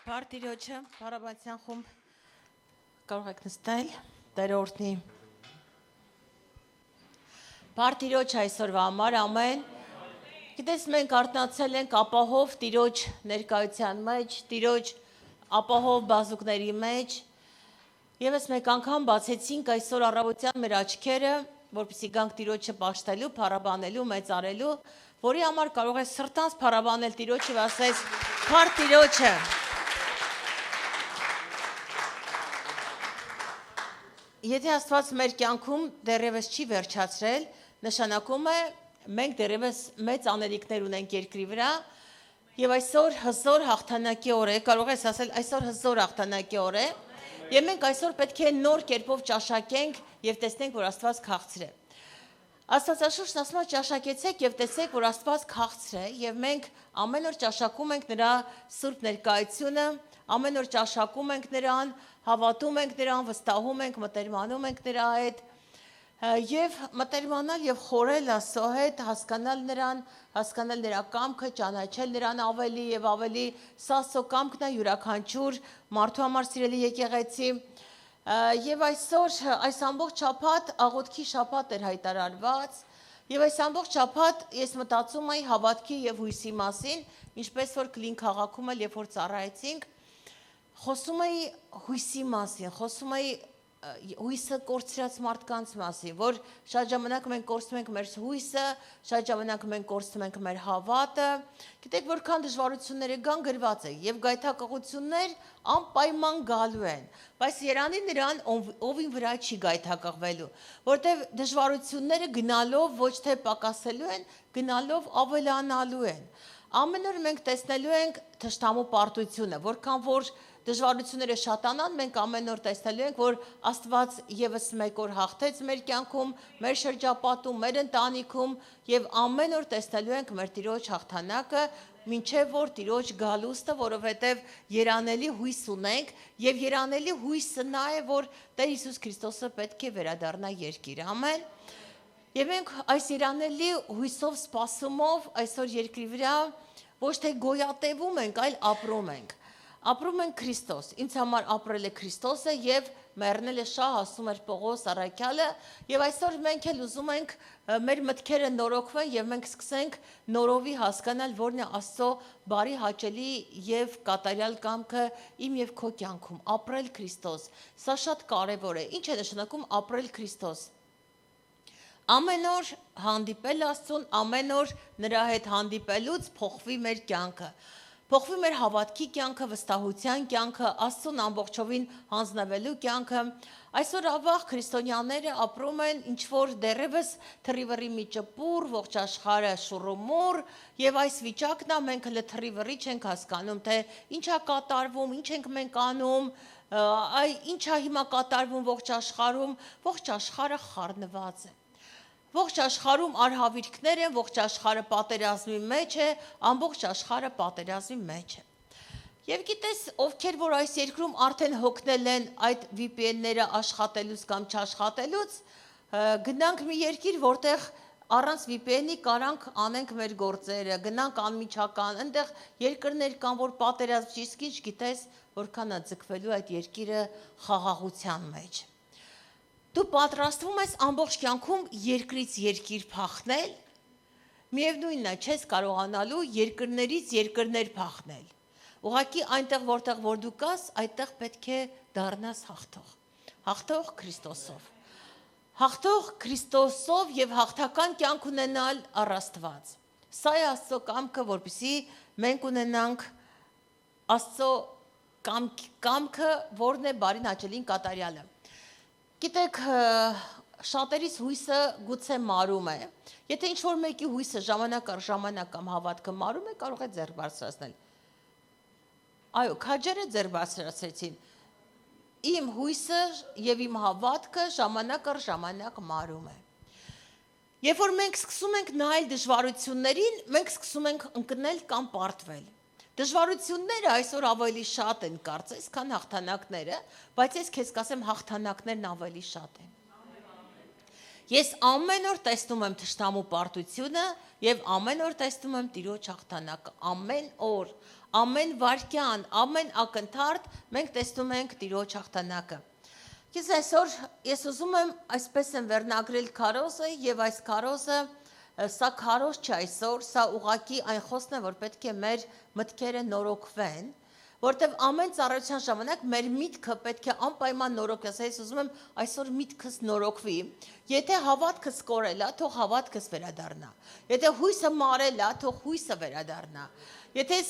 Պարտիրոջը, Բարաբացյան խումբ կարող եք նստել, տերորդնի Պարտիրոջ այսօրվա համար ամեն Գիտես մենք արտնացել ենք ապահով տիրոջ ներկայության մեջ, տիրոջ ապահով բազուկների մեջ Եվս մեկ անգամ բացեցինք այսօր առավոտյան մեր աչքերը, որպեսզի գանք տիրոջը պաշտելու, փառաբանելու, մեծարելու, որի համար կարող է սրտանց փառաբանել տիրոջը եւ ասես Պարտիրոջը Եթե Աստված մեր կյանքում դեռևս չի վերջացրել, նշանակում է մենք դեռևս մեծ անելիքներ ունենք երկրի վրա եւ այսօր հզոր հաղթանակի օր է, կարող ես ասել այսօր հզոր հաղթանակի օր է եւ մենք այսօր պետք է նոր կերպով ճաշակենք եւ տեսնենք, որ Աստված քաղցր է։ Աստվածաշունչն ասում է ճաշակեցեք եւ տեսեք, որ Աստված քաղցր է եւ մենք ամեն օր ճաշակում ենք նրա սուրբ ներկայությունը, ամեն օր ճաշակում ենք նրան, հավատում ենք նրան, վստահում ենք, մտերմանում ենք նրա հետ եւ մտերմանալ եւ խորել Աստծո հետ, հասկանալ նրան, հասկանալ նրա կամքը, ճանաչել նրան ավելի եւ ավելի, սա Աստծո կամքն է յուրաքանչյուր մարդու համար սիրելի եկեղեցի Եվ այսօր այս ամբողջ շաբաթ աղոթքի շաբաթ էր հայտարարված եւ այս ամբողջ շաբաթ ես մտածում էի հավատքի եւ հույսի մասին, ինչպես որ Կլին քաղաքում էլ երբ որ ծառայեցինք, խոսում էի հույսի մասին, խոսում էի հույսը կորցրած մարդկանց մասին, որ շատ ժամանակ մենք կորցնում ենք մեր հույսը, շատ ժամանակ մենք կորցնում ենք մեր հավատը, գիտեք որքան դժվարությունները կան գրված է եւ գայթակղություններ անպայման գալու են, բայց երանի նրան ովին վրա չի գայթակղվելու, որտեւ դժվարությունները գնալով ոչ թե պակասելու են, գնալով ավելանալու են։ Ամեն օր մենք տեսնելու ենք թշնամու պարտությունը, որքան որ դժվարությունները շատանան, մենք ամեն օր տեսնելու ենք, որ Աստված եւս մեկ օր հաղթեց մեր կյանքում, մեր շրջապատում, մեր ընտանիքում եւ ամեն օր տեսնելու ենք մեր Տիրոջ հաղթանակը, մինչեւ որ Տիրոջ գալուստը, որովհետեւ երանելի հույս ունենք եւ երանելի հույսը նա է, որ Տեր Հիսուս Քրիստոսը պետք է վերադառնա երկիր։ Ամեն։ Եվ մենք այս երանելի հույսով սպասումով այսօր երկրի վրա ոչ թե գոյատևում ենք, այլ ապրում ենք։ Ապրում ենք Քրիստոս, ինձ համար ապրել է Քրիստոսը եւ մեռնել է շահ, ասում էր Պողոս առաքյալը, եւ այսօր մենք էլ ուզում ենք մեր մտքերը նորոգվեն եւ մենք սկսենք նորովի հասկանալ, որն է Աստծո բարի հաճելի եւ կատարյալ կամքը իմ եւ քո կյանքում, ապրել Քրիստոս։ Սա շատ կարեւոր է։ Ինչ է նշանակում ապրել Քրիստոս։ Ամեն օր հանդիպել Աստծուն, ամեն օր նրա հետ հանդիպելուց փոխվի մեր կյանքը։ Փոխվի մեր հավատքի կյանքը, վստահության կյանքը, Աստծուն ամբողջովին հանձնվելու կյանքը։ Այսօր ավաղ քրիստոնյաները ապրում են ինչ որ դեռևս թռիվռի մի ճպուր, ողջ աշխարհը շուռումուռ, եւ այս վիճակն է մենք հենց թռիվռի չենք հասկանում, թե ինչա կատարվում, ինչ ենք մենք անում, ինչա հիմա կատարվում ողջ աշխարհը խառնված է։ Ողջ աշխարհում արհավիրքներ են, ողջ աշխարհը պատերազմի մեջ է, ամբողջ աշխարհը պատերազմի մեջ է։ Եվ գիտես, ովքեր որ այս երկրում արդեն հոգնել են այդ VPN-ները աշխատելուց կամ չաշխատելուց, գնանք մի երկիր, որտեղ առանց VPN-ի կարանք անենք մեր գործերը, գնանք անմիջական, այնտեղ երկրներ կան, որ պատերազմ չի, իսկ ինչ գիտես, որքան է ձգվելու այդ երկիրը խաղաղության մեջ։ Դու պատրաստվում ես ամբողջ կյանքում երկրից երկիր փախնել, միևնույնն է, չես կարողանալու երկրներից երկրներ փախնել։ Ուղղակի այնտեղ որտեղ որ դու կաս, այդտեղ պետք է դառնաս հաղթող։ Հաղթող Քրիստոսով։ Հաղթող Քրիստոսով եւ հաղթական կյանք ունենալ առ Աստված։ Սա է Աստծո կամքը, որպեսզի մենք ունենանք Աստծո կամքը, որն է բարին հաճելին կատարյալը։ Գիտեք, շատերիս հույսը գուցե մարում է։ Եթե ինչ-որ մեկի հույսը ժամանակ առ ժամանակ կամ հավատքը մարում է, կարող է ձեռք բարձրացնել։ Այո, քաջերը ձեռք բարձրացրեցին։ Իմ հույսը եւ իմ հավատքը ժամանակ առ ժամանակ մարում է։ Երբ որ մենք սկսում ենք նայել դժվարություններին, մենք սկսում ենք ընկնել կամ պարտվել։ Դժվարությունները այսօր ավելի շատ են կարծես, քան հաղթանակները, բայց ես քեզ կասեմ հաղթանակներն ավելի շատ են։ Ես ամեն օր տեսնում եմ թշնամու պարտությունը եւ ամեն օր տեսնում եմ Տիրոջ հաղթանակը, ամեն օր, ամեն վարքյան, ամեն ակնթարթ մենք տեսնում ենք Տիրոջ հաղթանակը։ Ես այսօր ես ուզում եմ այսպես եմ վերնագրել քարոզը եւ այս քարոզը սա քարոզ չէ այսօր, սա ուղակի այն խոսքն է, որ պետք է մեր մտքերը նորոգվեն, որտեվ ամեն ծառայության ժամանակ մեր միտքը պետք է անպայման նորոգվի։ Ես ուզում եմ այսօր միտքս նորոգվի։ Եթե հավատքս կորել է, թող հավատքս վերադառնա։ Եթե հույսը մարել է, թող հույսը վերադառնա։ Եթե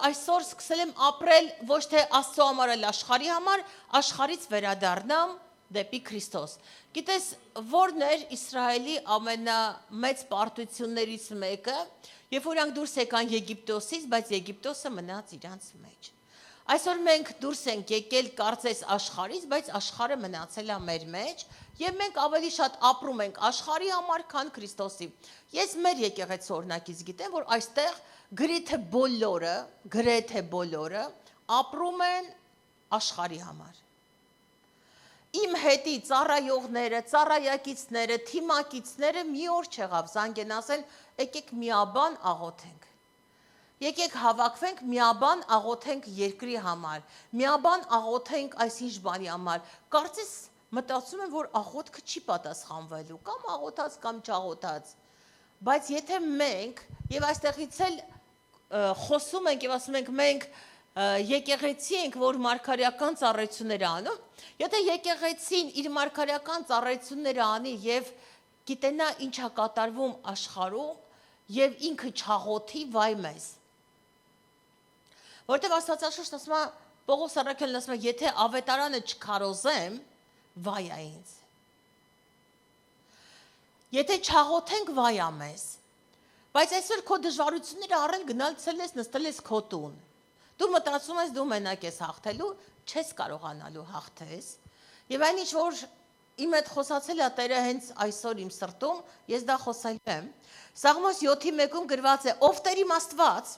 այսօր սկսել եմ ապրել ոչ թե Աստծո համար, այլ աշխարհի համար, աշխարհից վերադառնամ դեպի Քրիստոս։ Գիտես, ո՞րն էր Իսրայելի ամենամեծ պարտություններից մեկը, երբ որ նրանք դուրս եկան Եգիպտոսից, բայց Եգիպտոսը մնաց իրանց մեջ։ Այսօր մենք դուրս ենք եկել կարծես աշխարհից, բայց աշխարհը մնացել է մեր մեջ, եւ մենք ավելի շատ ապրում ենք աշխարհի համար, քան Քրիստոսի։ Ես մեր եկեղեցու օրինակից գիտեմ, որ այստեղ գրեթե բոլորը ապրում են աշխարհի համար։ Իմ հետի ծառայողները, ծառայակիցները, թիմակիցները մի օր չեղավ զանգեն ասեն, եկեք միաբան աղոթենք։ Եկեք հավաքվենք, միաբան աղոթենք երկրի համար, միաբան աղոթենք այսինչ բանի համար։ Կարծես մտածում եմ, որ աղոթքը չի պատասխանվելու, կամ աղոթած, կամ չաղոթած։ Բայց եթե մենք, եւ այստեղից էլ խոսում ենք եւ ասում ենք մենք եկեղեցի ենք, որ մարգարեական ծառայություններ անում, եթե եկեղեցին իր մարգարեական ծառայությունները անի եւ գիտենա ինչա կատարվում աշխարհում եւ ինքը չաղոթի, վայ մեզ։ Որտեւ Աստվածաշունչն ասում է, Պողոս առաքյալն ասում է, եթե ավետարանը չքարոզեմ, վայ է ինձ։ Եթե չաղոթենք, վայ է մեզ։ Բայց այսօր քո դժվարությունները առել գնալցել ես, նստել ես քո տուն։ Դու մտածում ես, դու մենակ ես հաղթելու, չես կարողանալու հաղթես։ Եվ այն ինչ որ իմ հետ խոսացել է Տերը հենց այսօր իմ սրտում, ես դա խոսել եմ։ Սաղմոս 7:1-ում գրված է. Ով Տեր իմ Աստված,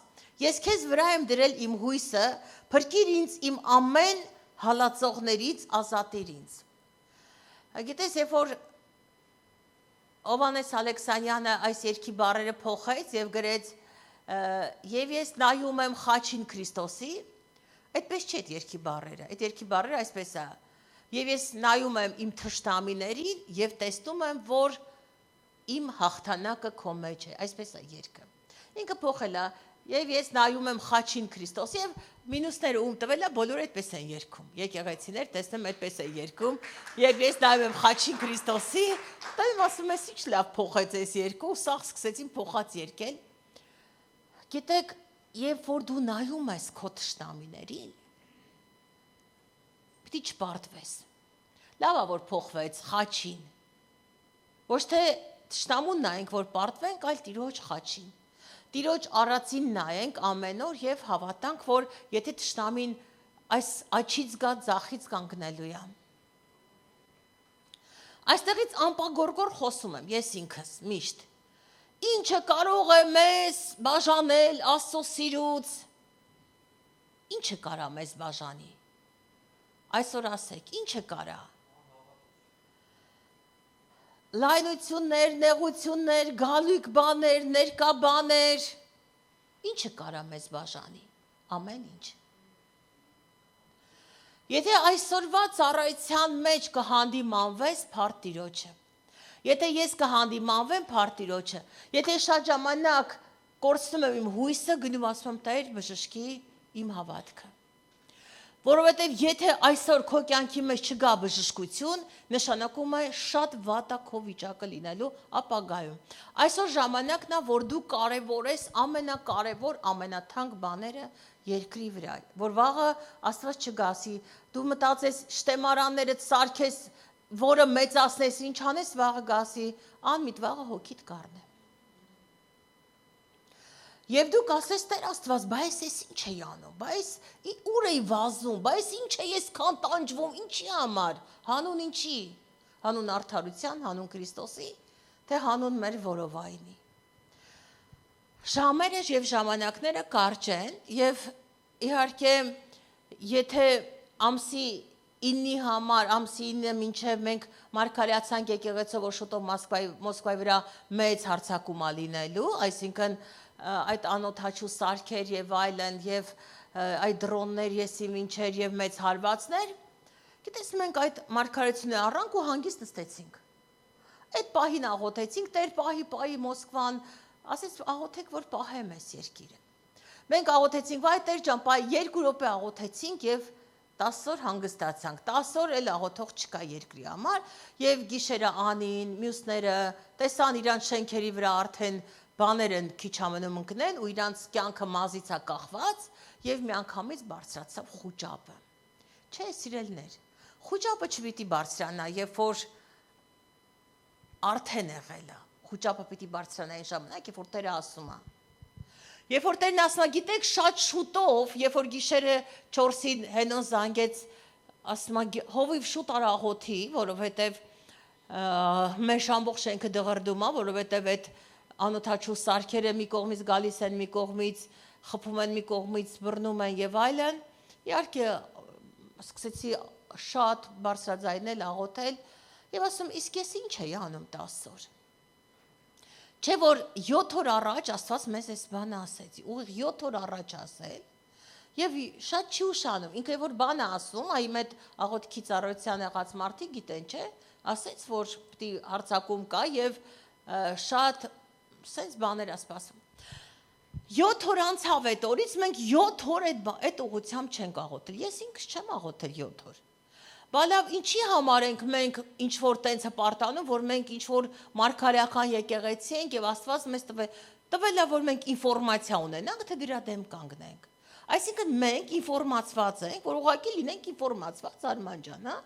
ես քեզ վրա եմ դրել իմ հույսը, փրկիր ինձ իմ ամեն հալածողներից, ազատիր ինձ։ Գիտես, երբ որ Հովհաննես Ալեքսանյանը այս երգի բառերը փոխեց եւ գրեց եւ ես նայում եմ խաչին Քրիստոսի, այդպես չէ այդ երգի բառերը։ Այդ երգի բառերը այսպես է. եւ ես նայում եմ իմ թշնամիներին եւ տեսնում եմ, որ իմ հաղթանակը քո մեջ է, այսպես է երգը։ Ինքը փոխել է եւ ես նայում եմ խաչին Քրիստոսի եւ մինուսները ում տվել է, բոլորը այդպես են երգում։ Եկեղեցիներ տեսնեմ այդպես է երգում եւ ես նայում եմ խաչին Քրիստոսի, դա իմ ասում ես ինչ լավ փոխեց այս երգը, սաղ սկսեցին փոխած երգել։ Գիտեք, երբ որ դու նայում ես քո թշնամիներին, պիտի չպարտվես։ Լավ է որ փոխվեց խաչին։ Ոչ թե թշնամուն նայենք, որ պարտվենք, այլ Տիրոջ խաչին։ Տիրոջ առածին նայենք ամեն օր եւ հավատանք, որ եթե թշնամին այս աչից գա ձախից կանգնելու է։ Այստեղից անպագորգոր խոսում եմ ես ինքս միշտ։ Ինչը կարող է մեզ բաժանել Աստծո սիրուց։ Ինչը կարա մեզ բաժանի։ Այսօր ասեք, ինչը կարա։ Լայնություններ, նեղություններ, գալույք բաներ, ներկա բաներ, ինչը կարա մեզ բաժանի, ամեն ինչ։ Եթե այսօրվա ծառայության մեջ կհանդիմանվես փառք Տիրոջը, եթե ես կհանդիմանվեմ փառք Տիրոջը, եթե շատ ժամանակ կորցնում եմ իմ հույսը, գնում ասում եմ Տեր բժշկի իմ հավատքը։ Որովհետև եթե այսօր քո կյանքի մեջ չգա բժշկություն, նշանակում է շատ վատ է քո վիճակը լինելու ապագայում։ Այսօր ժամանակն է, որ դու կարևորես ամենակարևոր, ամենաթանկ բաները երկրի վրա, որ վաղը Աստված չգասի, դու մտածես շտեմարանները սարքես, որը մեծացնես, ինչ անես, վաղը գասի, անմիտ վաղը հոգիդ կառնե։ Եվ դու կասես Տեր Աստված, բայց ես ինչ էի անում, բայց ուր էի վազում, բայց ինչ է ես քան տանջվում, ինչի համար, հանուն ինչի, հանուն արդարության, հանուն Քրիստոսի, թե հանուն մեր որովայնի։ Ժամերը եւ ժամանակները կարճ են եւ իհարկե եթե ամսի 9-ի համար, ամսի 9-ը մինչև մենք մարգարեացանք եկեղեցով, որ շուտով Մոսկվայի վրա մեծ հարձակում ա լինելու, այսինքն այդ անօթաչու սարքեր եւ այլն եւ այդ դրոններ, եսի մինչեր եւ մեծ հարվածներ, գիտես մենք այդ մարգարեությունը առանք ու հանգիստ նստեցինք։ Այդ պահին աղոթեցինք, Տեր պահի Մոսկվան, ասեց աղոթեք, որ պահեմ այս երկիրը։ Մենք աղոթեցինք, վայ Տեր ջան, 2 րոպե աղոթեցինք եւ 10 օր հանգստացանք, 10 օր էլ աղոթող չկա երկրի համար եւ գիշերը Անին, մյուսները տեսան իրանց շենքերի վրա արդեն բաներ են քիչ ամենում ընկնել ու իրանց կյանքը մազից է կախված եւ միանգամից բարձրացավ խուճապը։ Չէ, սիրելիներ, խուճապը չպիտի բարձրանա, երբ որ արդեն եղել է։ Խուճապը պիտի բարձրանա այն ժամանակ, երբ որ Տերը ասում է։ Երբ որ Տերն ասում է, գիտեք, շատ շուտով, երբ որ գիշերը 4-ին Հենոս զանգեց, ասում է, հովիվ շուտ արա աղոթի, որովհետեւ մեր ամբողջ շենքը դղրդում է, որովհետեւ այդ անօթաչու սարքերը մի կողմից գալիս են, մի կողմից խփում են, մի կողմից բռնում են եւ այլն։ Իհարկե սկսեցի շատ բարձրաձայնել, աղոթել եւ ասում, իսկ ես ինչ էի անում 10 օր։ Չէ որ 7 օր առաջ Աստված մեզ այս բանը ասեց, ուղիղ 7 օր առաջ ասել եւ շատ չի ուշանում, ինքը որ բանը ասում, այ իմ այդ աղոթքի ծառայության եղած մարդիկ գիտեն, չէ, ասեց որ պիտի հարցակում կա եւ շատ sense բաներ է սպասում։ 7 օր անցավ այդ օրից մենք 7 օր այդ ուղությամբ չենք աղոթել։ Ես ինքս չեմ աղոթել 7 օր։ Բալավ ինչի համար ենք մենք ինչ որ տենց հպարտանում, որ մենք ինչ որ մարգարեական եկեղեցի ենք եւ Աստված մեզ տվել է որ մենք ինֆորմացիա ունենանք, թե դրա դեմ կանգնենք։ Այսինքն մենք ինֆորմացված ենք, որ ուղղակի լինենք ինֆորմացված Արման ջան, հա։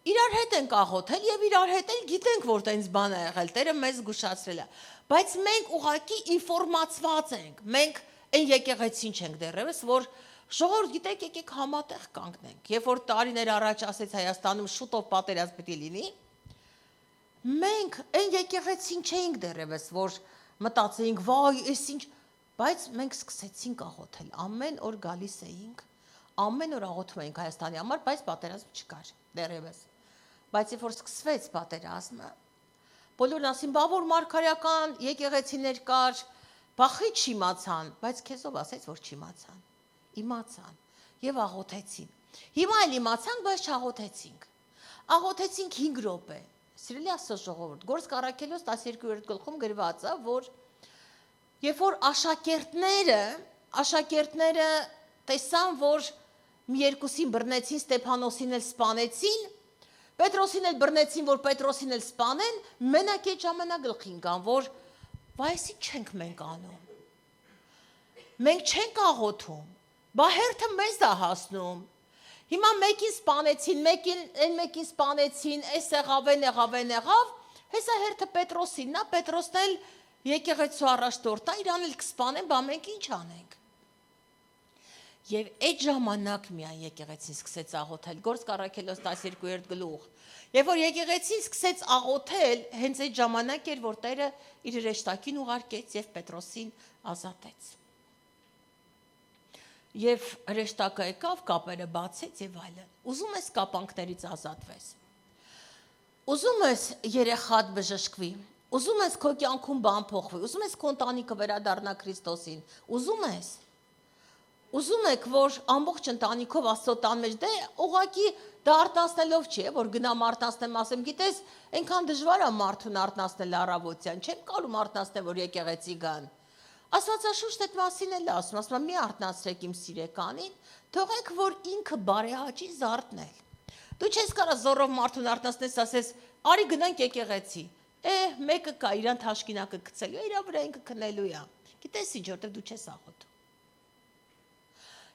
Իրար հետ ենք աղոթել եւ իրար հետ էլ գիտենք որ տենց բան է եղել, Տերը մեզ զգուշացրել է, բայց մենք ուղղակի ինֆորմացված ենք։ Մենք այն եկեղեցին չենք դեռևս, որ ժողովուրդ գիտեք, եկեք համատեղ կանգնենք։ Երբ որ տարիներ առաջ ասեց Հայաստանում շուտով պատերազմ պիտի լինի, մենք այն եկեղեցին չէինք դեռևս, որ մտածեինք, վայ, էս ինչ, բայց մենք սկսեցինք աղոթել։ Ամեն օր գալիս էինք, ամեն օր աղոթում էինք Հայաստանի համար, բայց պատերազմ չկար դեռևս։ Բայց երբ որ սկսվեց պատերազմը, բոլորն ասին, բա որ մարգարեական եկեղեցիներ կար, բախի չիմացան, բայց քեզով ասեց, որ չիմացան։ Իմացան եւ աղոթեցին։ Հիմա էլ իմացանք, բայց չաղոթեցինք։ Աղոթեցինք 5 րոպե։ Սիրելի Աստծո ժողովուրդ, Գործք առաքելոց 12-րդ գլխում գրված է, որ երբ որ աշակերտները տեսան, որ մի երկուսին բռնեցին, Ստեփանոսին էլ սպանեցին, Պետրոսին էլ բռնեցին, որ Պետրոսին էլ սպանեն, մենակ այդ ժամանակ գլխին կան, որ վայսի չենք մենք անում։ Մենք չենք աղոթում։ Բա հերթը մեզ է հասնում։ Հիմա մեկին սպանեցին, մեկին սպանեցին, այս եղավ, հեսա հերթը Պետրոսինն է, Պետրոսն էլ եկեղեցու առաջնորդն է, իրան էլ կսպանեն, բա մենք ինչ անենք։ Եվ այդ ժամանակ միայն եկեղեցին սկսեց աղոթել, Գործք առաքելոց 12-րդ գլուխ։ Երբ որ եկեղեցին սկսեց աղոթել, հենց այդ ժամանակ էր, որ Տերը իր հրեշտակին ուղարկեց եւ Պետրոսին ազատեց։ Եվ հրեշտակը եկավ, կապերը բացեց եւ այլն։ Ուզում ես կապանքներից ազատվես։ Ուզում ես երեխադ բժշկվի, ուզում ես քո կյանքում բան փոխվի, ուզում ես քո ընտանիքը վերադառնա Քրիստոսին, ուզում եք, որ ամբողջ ընտանիքով Աստծո տան մեջ, դե ուղղակի դա արթնացնելով չի, որ գնամ արթնացնեմ, ասեմ, գիտես, այնքան դժվար է մարդուն արթնացնել առավոտյան, չեմ կարում արթնացնել, որ եկեղեցի գան։ Աստվածաշունչն այդ մասին էլ ասում, մի արթնացրեք իմ սիրեկանին, թողեք, որ ինքը բարեհաճի զարթնել։ Դու չես կարա զորով մարդուն արթնացնես, ասես, արի գնանք եկեղեցի։ Մեկը կա, իրան թաշկինակը գցելու, իր վրա ինքը քնելու է։ Գիտես ինչ, որտեղ դու չես աղոթում։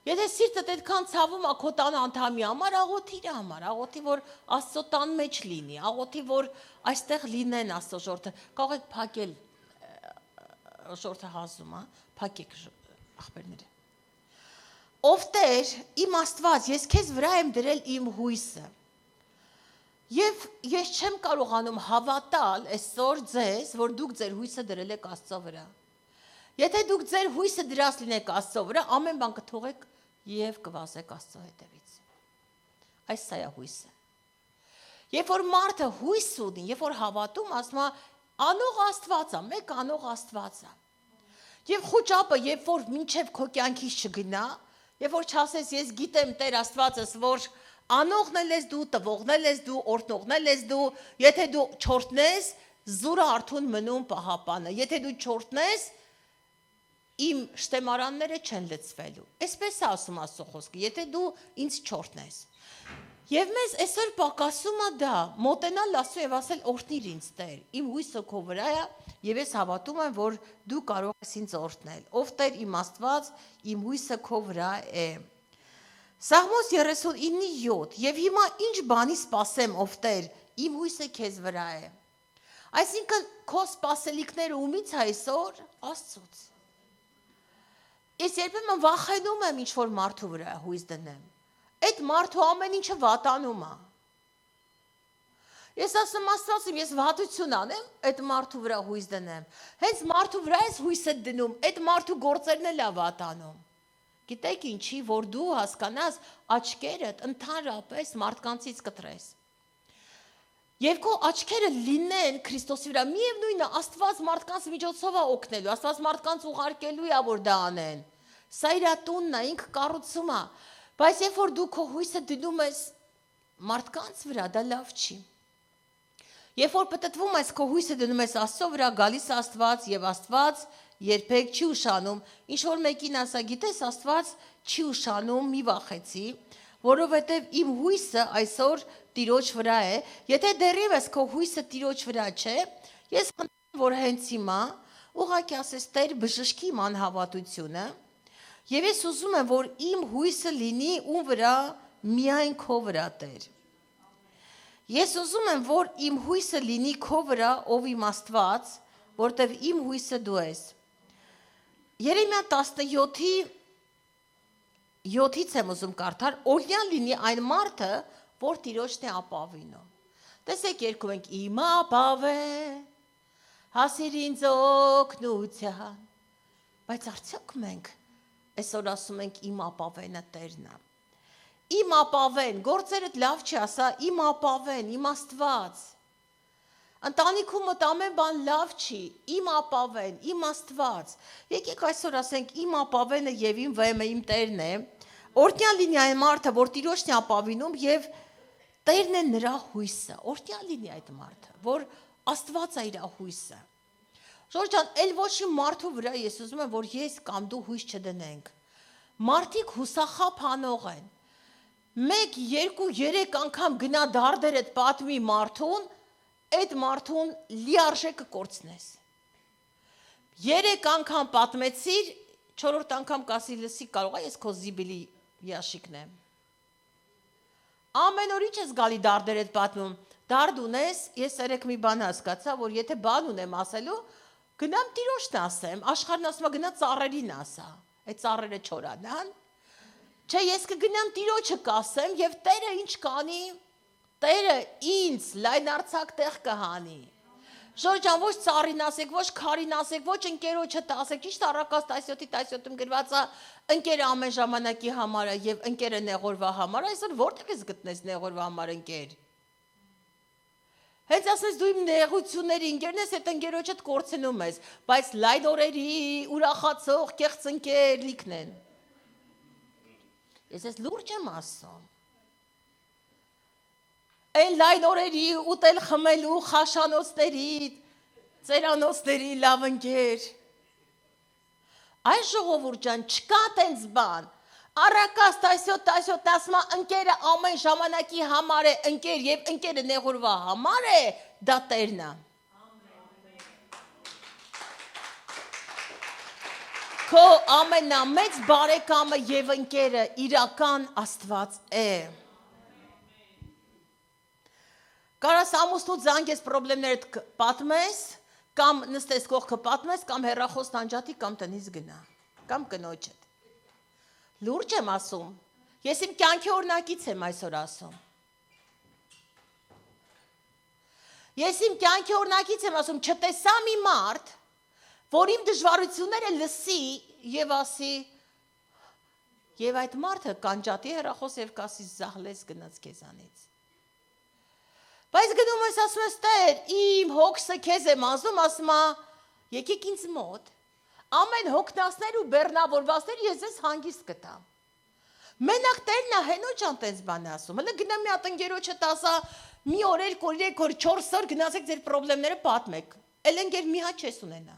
Եթե սիրտդ այդքան ցավում է քո տան անդամի համար, աղոթի իր համար, աղոթի, որ Աստծո տան մեջ լինի, աղոթի, որ այստեղ լինեն Աստծո ժողովուրդը, կարող եք փակել ժողովրդը հազում, փակեք ախպերները։ Ով Տեր, իմ Աստված, ես քեզ վրա եմ դրել իմ հույսը։ Եվ ես չեմ կարողանում հավատալ այսօր ձեզ, որ դուք ձեր հույսը դրել եք Աստծո վրա։ Եթե դուք ձեր հույսը դրած լինեք Աստծո վրա, ամեն բան կթողեք եւ կվազեք Աստծո հետևից։ Այս սա է հույսը։ Երբ որ մարդը հույս ունի, երբ որ հավատում, ասում է, անող Աստված է, մեկ անող Աստված է։ Եվ խոճապը, երբ որ մինչև քո կյանքից չգնա, Երբ որ չասես ես գիտեմ Տեր Աստվածս, որ անողն ես դու, տվողն ես դու, օրհնողն ես դու, եթե դու չորտնես, զուրը արթուն մնում պահապանը, եթե դու չորտնես, իմ շտեմարանները չեն լցվելու։ Այսպես է ասում Աստծո խոսքը, եթե դու ինձ չորտնես։ Եվ մեզ այսօր պակասում է դա, մոտենալ Աստծո եւ ասել օրհնիր ինձ Տեր, իմ հույսը քո վրա է, եւ ես հավատում եմ, որ դու կարող ես ինձ օրհնել։ Ով Տեր իմ Աստված, իմ հույսը քո վրա է։ Սաղմոս 39:7 Եվ հիմա ինչ բանի սպասեմ, ով Տեր, իմ հույսը քեզ վրա է։ Այսինքն քո սպասելիքները ումից է այսօր Աստծուց։ Ես երբեմն վախենում եմ ինչ որ մարդու վրա հույս դնեմ։ Այդ մարդու ամեն ինչը վատանում է։ Ես ասում Աստծո, ես վատություն անեմ, այդ մարդու վրա հույս դնեմ։ Հենց մարդու վրա ես հույսը դնում, այդ մարդու գործերն էլ է վատանում։ Գիտեք ինչի, որ դու հասկանաս աչքերդ ընդհանրապես մարդկանցից կտրես։ Եվ քո աչքերը լինեն Քրիստոսի վրա, միևնույնն է, Աստված մարդկանց միջոցով է օգնելու, Աստված մարդկանց ուղարկելու է, որ դա անեն։ Սա իր տունն է, ինքը կառուցում է, բայց երբ որ դու քո հույսը դնում ես մարդկանց վրա, դա լավ չի։ Երբ որ պտտվում ես քո հույսը դնում ես Աստծո վրա, գալիս Աստված եւ Աստված երբեք չի ուշանում, ինչ որ մեկին ասա, գիտես Աստված չի ուշանում, մի վախեցի, որովհետեւ իմ հույսը այսօր Տիրոջ վրա է, եթե դեռևս քո հույսը Տիրոջ վրա չէ, ես խնդրում որ հենց հիմա ուղղակի ասես Տեր բժշկի իմ անհավատությունը, եւ ես ուզում եմ որ իմ հույսը լինի ում վրա, միայն քո վրա Տեր։ Ես ուզում եմ որ իմ հույսը լինի քո վրա, ով իմ Աստված, որտեվ իմ հույսը դու ես։ Երեմիա 17:7-ից եմ ուզում կարդալ, օրհնյալ լինի այն մարդը, որ Տիրոջն է ապավինում։ Տեսեք երկում ենք իմ ապավ է, հասիր ինձ օգնության, բայց արդյոք մենք այսօր ասում ենք իմ ապավենը Տերն է։ Իմ ապավեն, գործերդ լավ չի ասա, իմ ապավեն, իմ Աստված։ Ընտանիքումդ ամեն բան լավ չի, իմ ապավեն, իմ Աստված։ Եկեք այսօր ասենք իմ ապավենը եւ իմ վեմը իմ Տերն է։ Օրհնյալ լինի այն մարդը, որ Տիրոջն է ապավինում եւ Տերն է նրա հույսը։ Օրհնյալ լինի այդ մարդը, որ Աստված է իր հույսը։ Ժորժ ջան, ել ոչ մի մարդու վրա ես ուզում եմ, որ ես կամ դու հույս չդնենք։ Մարդիկ հուսախաբ անող են։ 1, 2, 3 անգամ գնա դարդերդ պատմի մարդուն, այդ մարդուն լիարժեք կկորցնես։ 3 անգամ պատմեցիր, 4-րդ անգամ կասի լսի կարող է ես քո զիբիլի յաշիկն եմ։ Ամեն օր ինչ ես գալի դարդերդ պատմում, դարդ ունես, ես երեք մի բան հասկացա, որ եթե բան ունեմ ասելու, գնամ Տիրոջն ասեմ, աշխարհն ասում է գնա ծառերին ասա, այդ ծառերը չորանան։ Չէ, ես կգնամ Տիրոջը կասեմ եւ Տերը ինչ կանի, Տերը ինձ լայնարձակ տեղ կհանի։ Ժորժան ոչ ծառին ասեք, ոչ քարին ասեք, ոչ ընկերոջդ ասեք, ճիշտ առակաց 17-ում գրված է, ընկերը ամեն ժամանակի համար է եւ ընկերը նեղորվա համար, այսօր որտեղ ես գտնես նեղորվա համար ընկեր։ Հենց ասես դու իմ նեղությունների ընկերն ես, այդ ընկերոջդ կորցնում ես, բայց լայն օրերի ուրախացող կեղծ ընկեր լիքն են։ Ես ես լուրջ եմ ասում։ Այն լայն օրերի ուտել խմելու խաշանոցների, ծերանոցների լավ ընկեր։ Այս ժողովուրդ ջան, չկա տենց բան։ Առակաց 17 ասма ընկերը ամեն ժամանակի համար է ընկեր եւ ընկերը նեղորվա համար է, դա Տերն է։ Քո ամենամեծ բարեկամը եւ ընկերը իրական Աստված է։ Կարաս ամուսնու զանգես պրոբլեմներդ պատմես, կամ նստես կողքը պատմես, կամ հեռախոս տանջատի, կամ տնից գնա, կամ կնոջդ։ Լուրջ եմ ասում, ես իմ կյանքի օրինակից եմ այսօր ասում։ Ես իմ կյանքի օրինակից եմ ասում, չտեսա մի մարդ, որ իմ դժվարությունները լսի եւ ասի, եւ այդ մարդը կանջատի հեռախոս եւ կասի զահլես գնաց քեզանից։ Բայց գնում ես ասում ես Տեր, իմ հոգսը քեզ եմ ասում, ասում է, եկեք ինձ մոտ, ամեն հոգնածներ ու բեռնավորվածներ ես ես հանգիստ կտամ։ Մենակ Տերն է հենո ջան տես բան ասում։ Հələ գնա մի հատ ընկերոջը տասա մի օր, 2 օր, 3 օր, 4 օր գնացեք ձեր խնդիրները պատմեք։ Էլ ընկեր մի հատ չես ունենա։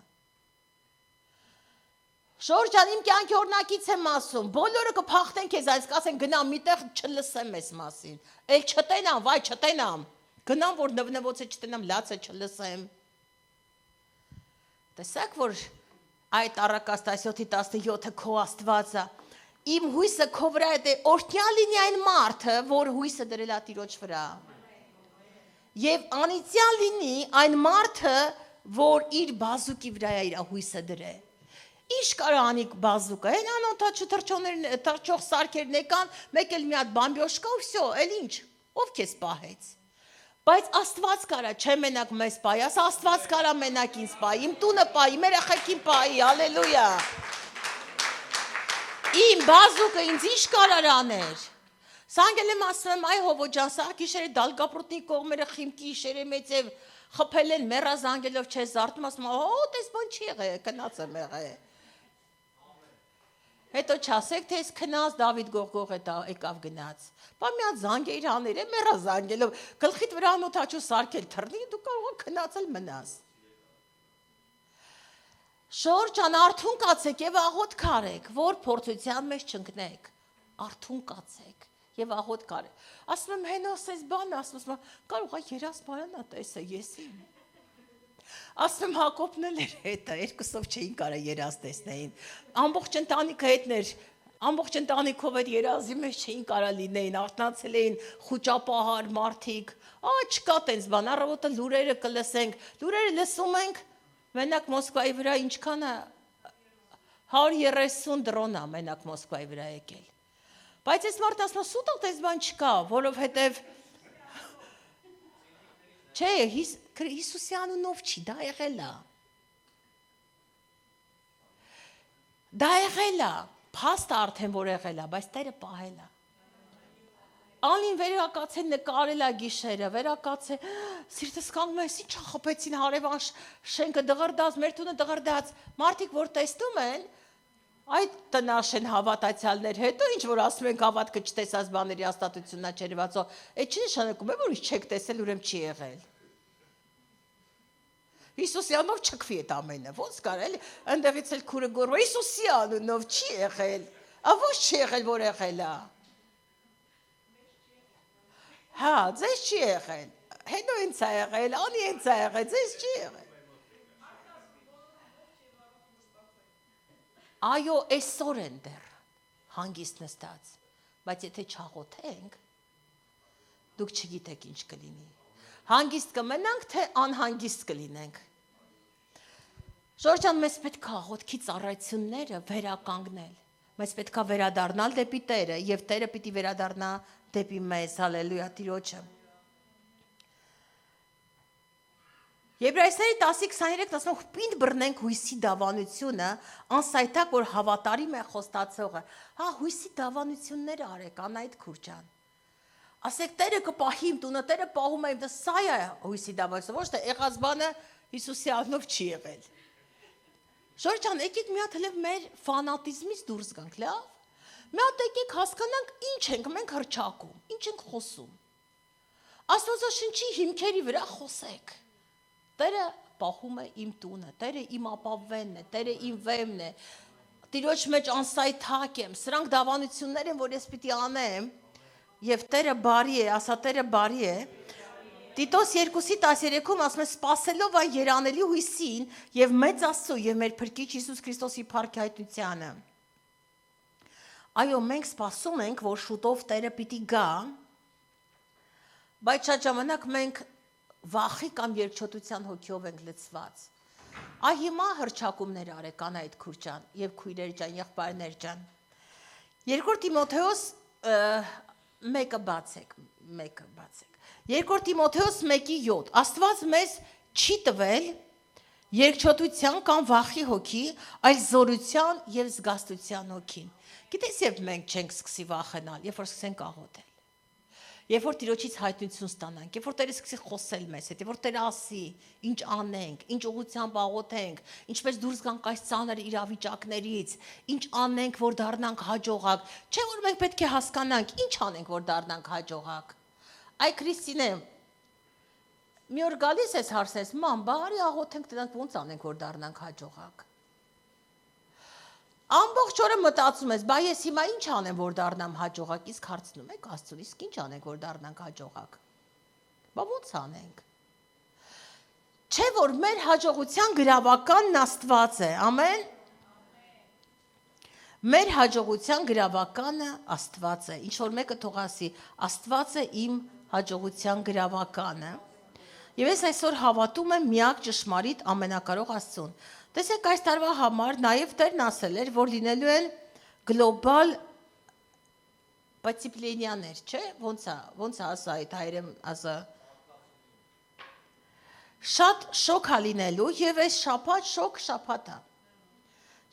Շոր ջան, իմ կյանքի օրինակից եմ ասում, բոլորը կփախտեն քեզ, այս կասեն գնա միտեղ չլսեմ այս մասին։ Էլ չտենամ, վայ չտենամ։ Գնամ որ նվնվոցը չտենամ, լացը չլսեմ։ Տեսակ որ այդ առակաց 17:17 քո Աստվածը իմ հույսը քո վրա է, օրհնյալ լինի այն մարդը, որ հույսը դրել է Տիրոջ վրա։ Եվ անիծյալ լինի այն մարդը, որ իր բազուկի վրա է իր հույսը դրել։ Ինչ կարա անի բազուկը, այն անօթաչու թռչող սարքերն եկան, մեկ էլ մի հատ բամբյոշկա ու վсё, էլ ինչ, ով քեզ պահեց։ Բայց Աստված կարա, չէ մենակ մեզ պահի, Աստված կարա մենակ ինձ պահի, իմ տունը պահի, մեր աղջիկին պահի, հալելույա։ Իմ բազուկը ինձ ինչ կարար աներ։ Սանգել եմ ասում եմ, այ Հովո ջան, սա գիշերը Դալգապրոտնի կողմերը խիմքի գիշերը մեծ է խփել են մեռա զանգելով չես զարթում, ասում օ, տես բան չի եղել, գնաց եմ եղել։ Հետո չասեք, թե ես քնած Դավիթ Գողգող եկավ գնաց։ Բա մի հատ զանգեր աներ է, մեռա զանգելով, գլխիդ վրա անօթաչու սարքել թռնի, դու կարող ես քնածել մնաս։ Շոր ջան, արթուն կացեք եւ աղոտ քարեք, որ փորձության մեջ չընկնեք։ Արթուն կացեք եւ աղոտ քարեք։ Ասում եմ հենոս էս բանը, ասում եմ, կարող է երաս բարանա տեսը, ես եմ։ Ասում եմ Հակոբն էլ էր հետը, երկուսով չէին կարա երաս տեսնեին։ Ամբողջ ընտանիքը հետներ, ամբողջ ընտանիքով այդ երազի մեջ չէին կարա լինեին, արթնացել էին խուճապահար մարդիկ։ Չկա տենց բան, առավոտը լուրերը կլսենք, լուրերը լսում ենք, մենակ Մոսկվայի վրա ինչքան է 130 դրոն է մենակ Մոսկվայի վրա եկել։ Բայց այս մարդը ասում է սուտը տես բան չկա, որովհետև չէ, Հիսուսի անունով չի, դա եղել է։ Դա եղել է, փաստ արդեն որ եղել է, բայց Տերը պահել է։ Ալին վերակացել նկարել է գիշերը, վերակացել, սիրտս կանգնում է, ինչ խփեցին հարևան շենքը դղրդաց, մեր տունը դղրդաց, մարդիկ որ տեսնում են, այդ տնաշ են հավատացյալներ, հետո ինչ որ ասում ենք հավատքը չտեսած բաների հաստատությունն է չերևացո, այդ չի նշանակում է, որ ինչ չեք տեսել, ուրեմն չի եղել։ Հիսուսի անունով չքվի այդ ամենը, ոնց կար էլի, այնտեղից էլ քուրը գոռում, Հիսուսի անունով չի եղել, ո՞չ չի եղել, որ եղել է։ Հա, ձեզ չի եղել, հենո ինձ է եղել, անի ինձ է եղել, ձեզ չի եղել։ Այո, այսօր են դեռ հանգիստ նստած, բայց եթե չաղոթենք, դուք չգիտեք ինչ կլինի։ Հանգիստ կմնանք, թե անհանգիստ կլինենք։ Ժորժան, մեզ պետք է աղոթքի ծառայությունները վերականգնել։ Մեզ պետք է վերադառնալ դեպի Տերը, եւ Տերը պիտի վերադառնա դեպի մեզ, հալելույա Տիրոջը։ Եբրայեցիների 10:23 ասում պինդ բռնենք հույսի դավանությունը, անսայթակ որ հավատարիմ է խոստացողը։ Հա, հույսի դավանությունները արեք, Անահիտ Քուրջան։ Ասեք Տերը կպահի իմ տունը, Տերը պահում է իմ, սա է հույսի դավանությունը, ոչ թե եղած բանը Հիսուսի անունով չի եղել։ Ժորժան, եկեք մի հատ հենց մեր ֆանատիզմից դուրս գանք, լավ։ Մի հատ եկեք հասկանանք ինչ ենք մենք հրճակում, ինչ ենք խոսում։ Աստվածաշնչի հիմքերի վրա խոսեք։ Տերը պահում է իմ տունը, Տերը իմ ապավենն է, Տերը իմ վեմն է։ Տիրոջ մեջ անսայթակ եմ, սրանք դավանություններ են, որ ես պիտի անեմ, եւ Տերը բարի է, ասա Տերը բարի է։ Տիտոս 2:13-ում ասում է սпасելով այն երանելի հույսին եւ մեծ Աստծո եւ մեր Փրկիչ Հիսուս Քրիստոսի փառքի հայտնությանը։ Այո, մենք սպասում ենք, որ շուտով Տերը պիտի գա, բայց շատ ժամանակ մենք վախի կամ երկչոտության հոգիով ենք լցված։ Այ հիմա հրճակումներ արեք Անահիտ Քուրջան եւ քույրեր ջան, եղբայրներ ջան։ 2 Տիմոթեոս 1-ը բացեք։ 2 Տիմոթեոս 1:7 Աստված մեզ չի տվել երկչոտության կամ վախի հոգի, այլ զորության եւ զգաստության հոգին։ Գիտես, երբ մենք չենք սկսի վախենալ, երբ որ սկսենք աղոթել։ Երբ որ Տիրոջից հայտնություն ստանանք, երբ որ Տերը սկսի խոսել մեզ հետ, երբ որ Տերը ասի, ինչ անենք, ինչ ուղղությամբ աղոթենք, ինչպես դուրս գանք այս ծանր իրավիճակներից, ինչ անենք, որ դառնանք հաջողակ, չէ՞ որ մենք պետք է հասկանանք, ինչ անենք, որ դառնանք հաջողակ։ Այ Քրիստինե, մի օր գալիս ես հարցես, ման, բարի աղոթենք, դրանք ոնց անենք, որ դառնանք հաջողակ։ Ամբողջ օրը մտածում ես, բա ես հիմա ինչ անեմ, որ դառնամ հաջողակ, իսկ հարցնում եք Աստծուն, իսկ ինչ անենք, որ դառնանք հաջողակ։ Բա ոնց անենք։ Չէ՞ որ մեր հաջողության գրավականն Աստված է, ամեն։ Մեր հաջողության գրավականը Աստված է, ինչ որ մեկը թող ասի, Աստված է իմ հաջողության գրավականը։ Եվ ես այսօր հավատում եմ միակ ճշմարիտ ամենակարող Աստծուն։ Տեսեք, այս տարվա համար նաև Տերն ասել էր, որ լինելու են գլոբալ պատիպլենյաներ, չէ՞, ոնց է ասա այդ հայերեն ասա։ Շատ շոկ է լինելու եւ այս շաբաթ շոկ շաբաթ է։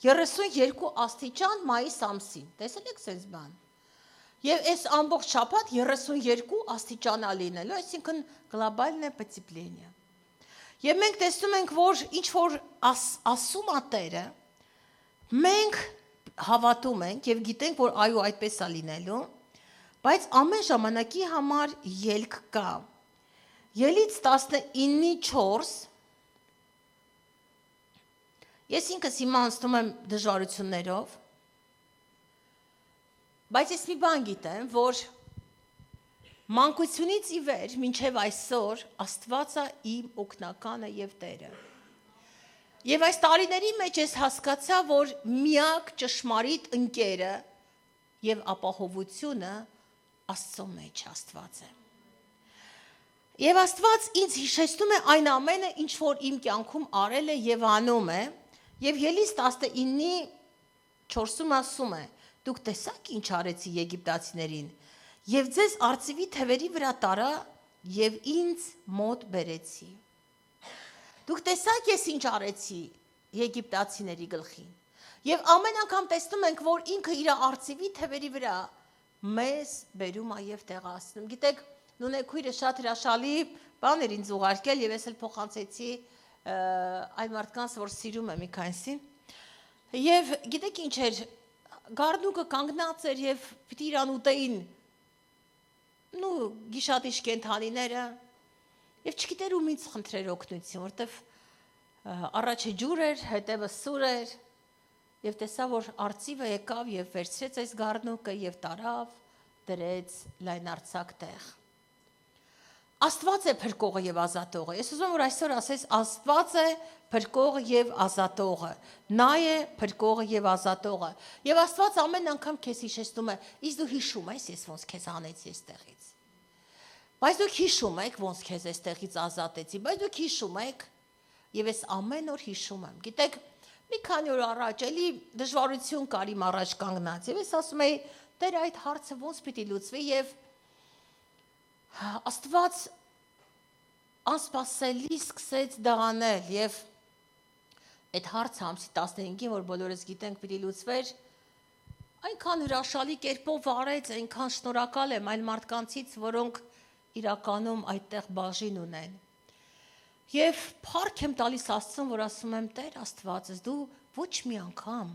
32 աստիճան մայիս ամսին։ Տեսել եք sense բան։ Եվ այս ամբողջ շաբաթ 32 աստիճան է լինելու, այսինքն գլոբալն է պատիպլենիա։ Եվ մենք տեսնում ենք, որ ինչ որ ասում է Տերը, մենք հավատում ենք եւ գիտենք, որ այո, այդպես է լինելու, բայց ամեն ժամանակի համար ելք կա։ Ելից 19:4 ես ինքս հիմա անցնում եմ դժվարություններով, բայց ես մի բան գիտեմ, որ մանկությունից ի վեր մինչև այսօր Աստված է իմ օգնականը եւ Տերը։ Եվ այս տարիների մեջ ես հասկացա, որ միակ ճշմարիտ ընկերը եւ ապահովությունը Աստծո մեջ Աստված է։ Եվ Աստված ինձ հիշեցնում է այն ամենը, ինչ որ իմ կյանքում արել է եւ անում է, եւ Ելից 19:4-ում ասում է. Դուք տեսաք ինչ արեցի եգիպտացիներին, եւ ձեզ արծիվի թևերի վրա տարա եւ ինձ մոտ բերեցի։ Դուք տեսաք ես ինչ արեցի եգիպտացիների գլխին։ Եվ ամեն անգամ տեսնում ենք, որ ինքը իր արծիվի թևերի վրա մեզ բերում է եւ տեղացնում։ Գիտեք, նույն քույրը շատ հրաշալի բան էր ինձ ուղարկել եւ ես էլ փոխանցեցի այն մարդկանց, որ սիրում եմ Միքայսին։ Եվ գիտեք ինչ էր, գառնուկը կանգնած էր եւ պիտի իրան ուտեին գիշատիչ կենթանիները եւ չգիտեր ումից խնդրեր օգնություն, որտեվ առաջը ջուր էր, հետևը սուր էր եւ տեսա, որ արծիվը եկավ եւ վերցրեց այս գառնուկը եւ տարավ, դրեց լայնարձակ տեղ։ Աստված է փրկողը եւ ազատողը։ Ես ուզում եմ, որ այսօր ասես Աստված է փրկողը եւ ազատողը։ Նա է փրկողը եւ ազատողը։ Եվ Աստված ամեն անգամ քեզ հիշեցնում է, իսկ դու հիշում ես, ես ոնց քեզ հանեցի այստեղից։ Բայց դուք հիշում եք, ոնց քեզ այստեղից ազատեցի, բայց դուք հիշում եք, եւ ես ամեն օր հիշում եմ։ Գիտեք, մի քանի օր առաջ էլի դժվարություն կար իմ առաջ կանգնած, եւ ես ասում եի, Տեր, այդ հարցը ոնց պիտի լուծվի, եւ Աստված անսպասելի սկսեց դառնել եւ այդ հարցը ամսի 15-ին, որ բոլորս գիտենք պիտի լուծվեր, այնքան հրաշալի կերպով արեց, այնքան շնորհակալ եմ այն մարդկանցից, որոնք իրականում այդտեղ բաժին ունեն։ Եվ փառք եմ տալիս Աստծուն, որ ասում եմ, Տեր Աստվածս, դու ոչ մի անգամ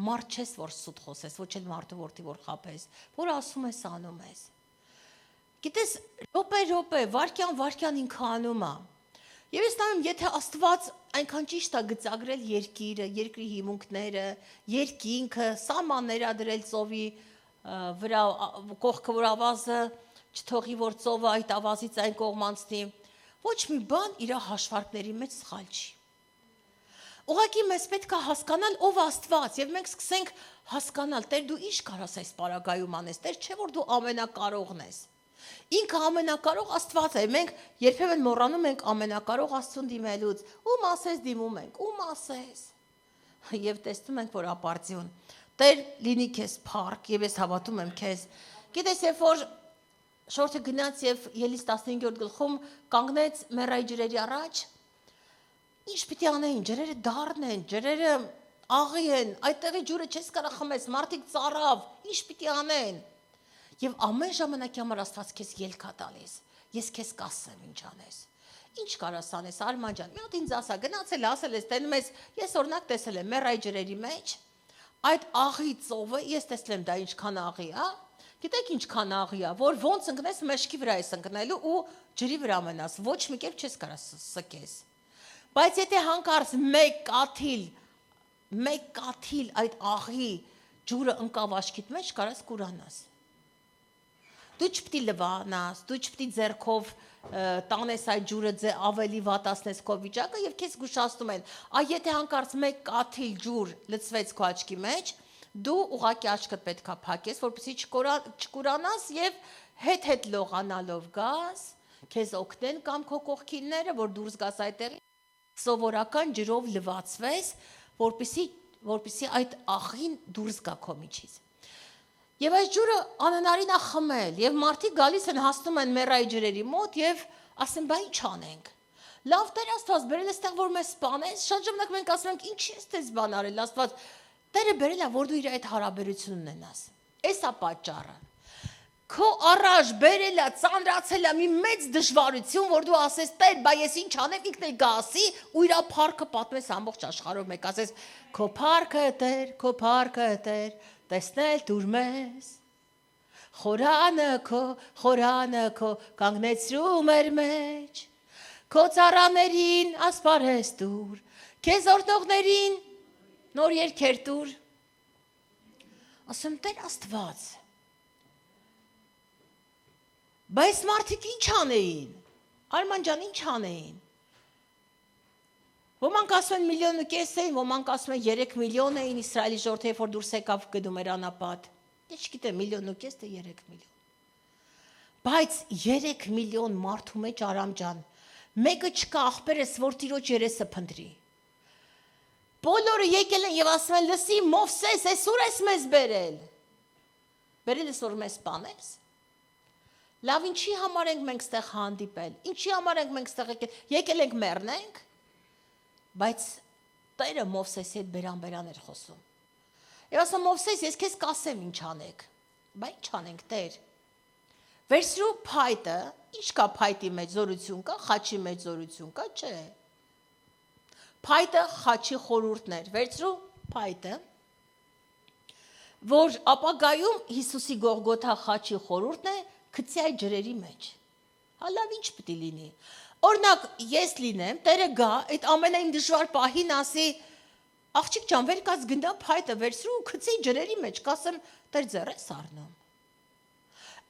մարդ չես, որ սուտ խոսես, ոչ էլ մարդու որդի, որ խաբես, որ ասում ես, անում ես։ Գիտես, րոպե, վարքյան ինքը անում է։ Եվ ես նայում, եթե Աստված այնքան ճիշտ է գծագրել երկիրը, երկրի հիմունքները, երկինքը, սահմաններ ա դրել ծովի վրա, կողքը որ ավազը չթողի, որ ծովը այդ ավազից այն կողմ անցնի, ոչ մի բան իր հաշվարկների մեջ սխալ չի։ Ուղղակի մեզ պետք է հասկանալ ով Աստված, եւ մենք սկսենք հասկանալ, Տեր դու ինչ կարաս այս պարագայում անես, Տեր չէ որ դու ամենակարողն ես։ Ինքը ամենակարող Աստված է, մենք երբեմն մոռանում ենք ամենակարող Աստծուն դիմելուց, ում ասես դիմում ենք, ում ասես։ Եվ տեսնում ենք, որ ապարդյուն, Տեր լինի քեզ փառք, եւ ես հավատում եմ քեզ։ Գիտես, երբ որ շորթը գնաց եւ Ելից 15-րդ գլխում կանգնեց մեռայի ջրերի առաջ, ինչ պիտի անեին, ջրերը դառն են, ջրերը աղի են, այդտեղի ջուրը չես կարող խմես, մարդիկ ծարավ, ինչ պիտի անեն։ Եվ ամեն ժամանակի համար Աստված քեզ ելք է տալիս։ Ես քեզ կասեմ ինչ անես։ Ինչ կարաս անես Արման ջան։ Մի հատ ինձ ասա, գնացել ասել ես տենում ես, ես օրինակ տեսել եմ մեռայ ջրերի մեջ, այդ աղի ծովը, ես տեսել եմ դա ինչքան աղի է, գիտեք ինչքան աղի է, որ ոնց ընկնես մեջքի վրա ես ընկնելու ու ջրի վրա մնաս, ոչ մի կերպ չես կարա սկես։ Բայց եթե հանկարծ մեկ կաթիլ այդ աղի ջուրը ընկավ աչքիդ մեջ, կարաս կուրանաս։ Դու չպետք է լվանաս, դու չպետք է ձեռքով տանես այդ ջուրը ավելի վատացնես քո վիճակը եւ քեզ զգուշացնում են։ Այ եթե հանկարծ մեկ կաթիլ ջուր լցվեց քո աչքի մեջ, դու ուղակի աչքդ պետքա փակես, որպեսզի չկուրանաս եւ հետ լողանալով գաս, քեզ օգնեն կամ քո կողքինները, որ դուրս գաս այդտեղի, սովորական ջրով լվացվես, որպեսզի այդ աղին դուրս գա քո միջից։ Եվ այս ջուրը անհնարին է խմել, եւ մարդիկ գալիս են հասնում են մեռայ ջրերի մոտ եւ ասեն, բա ինչ անենք։ Լավ Տեր Աստված բերել է ստեղ որ մեզ սպանես, շատ ժամանակ մենք ասում ենք, ինչի՞ ես դες բան արել, Աստված Տերը բերել է որ դու իր այդ հարաբերությունն ունենաս։ Էսա պատճառը։ Քո առաջ բերել է, ծանրացել է մի մեծ դժվարություն, որ դու ասես Տեր, բա ես ինչ անեմ, ինքն էլ գասի ու իր փառքը պատմես ամբողջ աշխարհով, մեկ ասես քո փառքը Տեր, տեսնել դուր մեզ, խորանը քո կանգնեցրում էր մեջ, քո ծառաներին ասպարես դուր, քեզ օրհնողներին նոր երգեր դուր, ասում Տեր Աստված, բայց մարդիկ ինչ անեին, Արման ջան ինչ անեին, ոմանք ասում են 1,5 միլիոն էին, ոմանք ասում են 3 միլիոն էին Իսրայելի ժողովուրդը, երբ որ դուրս եկավ գնում էր անապատ։ Ես չգիտեմ 1,5 միլիոն թե 3 միլիոն։ Բայց 3 միլիոն մարդու մեջ Արամ ջան, մեկը չկա աղբերս, որ Տիրոջ երեսը փնտրի։ Բոլորը եկել են եւ ասում են, լսի Մովսես, այսօր ես մեզ բերել։ Բերել ես որ մեզ սպանես։ Լավ, ինչի համար ենք մենք ստեղ հանդիպել։ Ինչի համար ենք մենք ստեղ եկել ենք մեռնենք։ Բայց Տերը Մովսեսի հետ բերան էր խոսում։ Եվ ասում Մովսես, ես քեզ կասեմ ինչ անեք։ Բա ինչ անենք Տեր։ Վերցրու փայտը, ինչ կա փայտի մեջ զորություն կա, խաչի մեջ զորություն կա, չէ։ Փայտը խաչի խորհուրդն էր։ Վերցրու փայտը, որ ապագայում Հիսուսի Գողգոթա խաչի խորհուրդն է, գցի այդ ջրերի մեջ։ Հա լավ ինչ պետք է լինի։ Օրինակ ես լինեմ, Տերը գա, այդ ամենայն դժվար պահին ասի, աղջիկ ջան, վեր կաց գնա փայտը վերցրու ու գցի ջրերի մեջ, կասեմ, Տեր ձեռ ես առնում։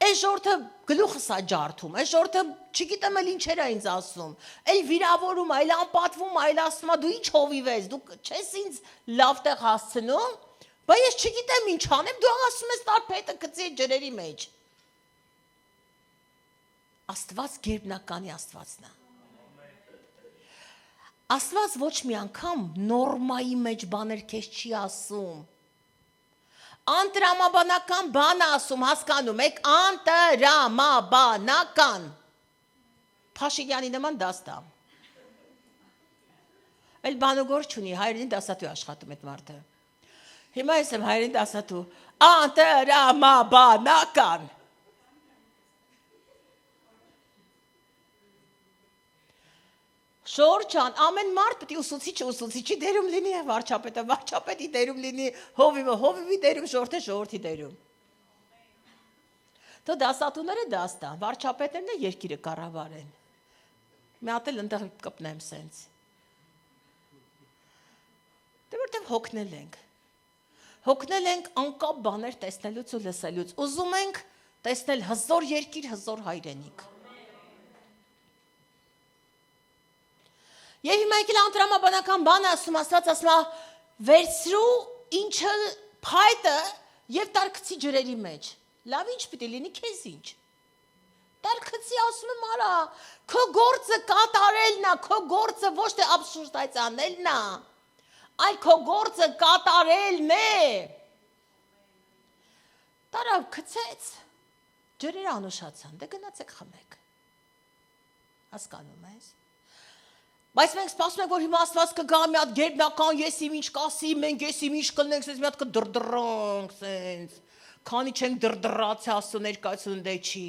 Այս ժողովուրդը գլուխս է ջարդում, այս ժողովուրդը չգիտեմ էլ ինչեր է ինձ ասում, այլ վիրավորում, այլ անպատվում, այլ ասում է դու ինչ հովիվ ես, դու չես ինձ լավ տեղ հասցնում, բայց ես չգիտեմ ինչ անեմ, դու ասում ես տար փայտը գցի ջրերի մեջ։ Աստված գերբնականի Աստվածն է։ Աստված ոչ մի անգամ նորմայի մեջ բաներ քեզ չի ասում։ Անտրամաբանական բան ասում, հասկանում եք, անտրամաբանական։ Փաշինյանի նման դաստա։ Էլ բանուգոր չունի, հայրենի դասատու աշխատում այդ մարդը։ Հիմա ես եմ հայրենի դասատու, անտրամաբանական։ Շորչան, ամեն մարդ պետք է ուսուցիչի դերում լինի, վարչապետի դերում լինի, հովիվի դերում, ժողովրդի դերում։ Դու դասատուները դաստան, վարչապետերն երկիրը կառավարեն։ Մի հատ էլ ընդեղ կպնեմ սենց։ Դե որտեղ հոգնել ենք անկապ բաներ տեսնելուց ու լսելուց, ուզում ենք տեսնել հզոր երկիր, հզոր հայրենիք։ Եվ հիմա եկել անտրամաբանական բան ասում, Աստված ասում է, վերցրու ինչը փայտը եւ տարկցի ջրերի մեջ։ Լավ ինչ պիտի լինի քեզ ինչ։ Տարկցի ասում եմ արա, քո գործը կատարելն է, քո գործը ոչ թե աբսուրդ անելն է, այլ քո գործը կատարելն է։ Տարավ գցեց, ջրերը անուշացան, դե գնացեք խմեք։ Հասկանում ես։ Բայց մենք սպասում ենք, որ հիմա Աստված կգա մի հատ գերբնական ես իմ ինչ կասի, մենք ես իմ ինչ կլնենք, սենց մի հատ կդրդռանք, սենց, քանի չենք դրդռացի Աստծո ներկայությունը դե չի։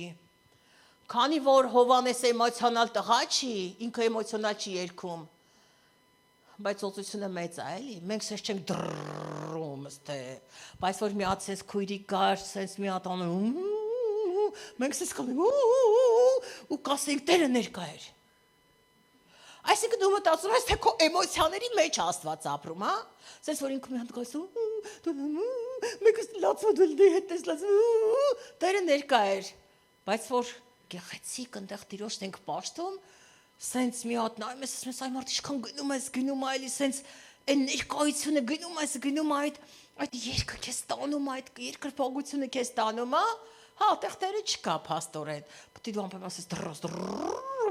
Քանի որ Հովանես էմոցիոնալ տղա չի, ինքը էմոցիոնալ չի երգում։ Բայց օծությունը մեծ է, էլի։ Մենք սենց չենք դրռում, ստե։ Բայց որ մի հատ սենց քույրիկ գար, սենց մի հատ անում, մենք սենց կանում, ու կասենք Տերը ներկա էր։ Այսինքն դու մտածում ես, թե քո էմոցիաների մեջ Աստված ապրում, հա։ Սենց որ ինքը մի հատ գալիս, մենք լացված դի հետ ես լացված, Տերը ներկա էր, բայց որ գեղեցիկ այնտեղ Տիրոջն ենք պաշտում, սենց մի հատ նայում ես, ասում ես այ մարդ ինչքան գնում է, էլի սենց այն ներկայությունը գնում է այդ երգը քեզ տանում, այդ երկրպագությունը քեզ տանում, հա, այդտեղ Տերը չկա փաստորեն։ Պետք է դու ամեն ասես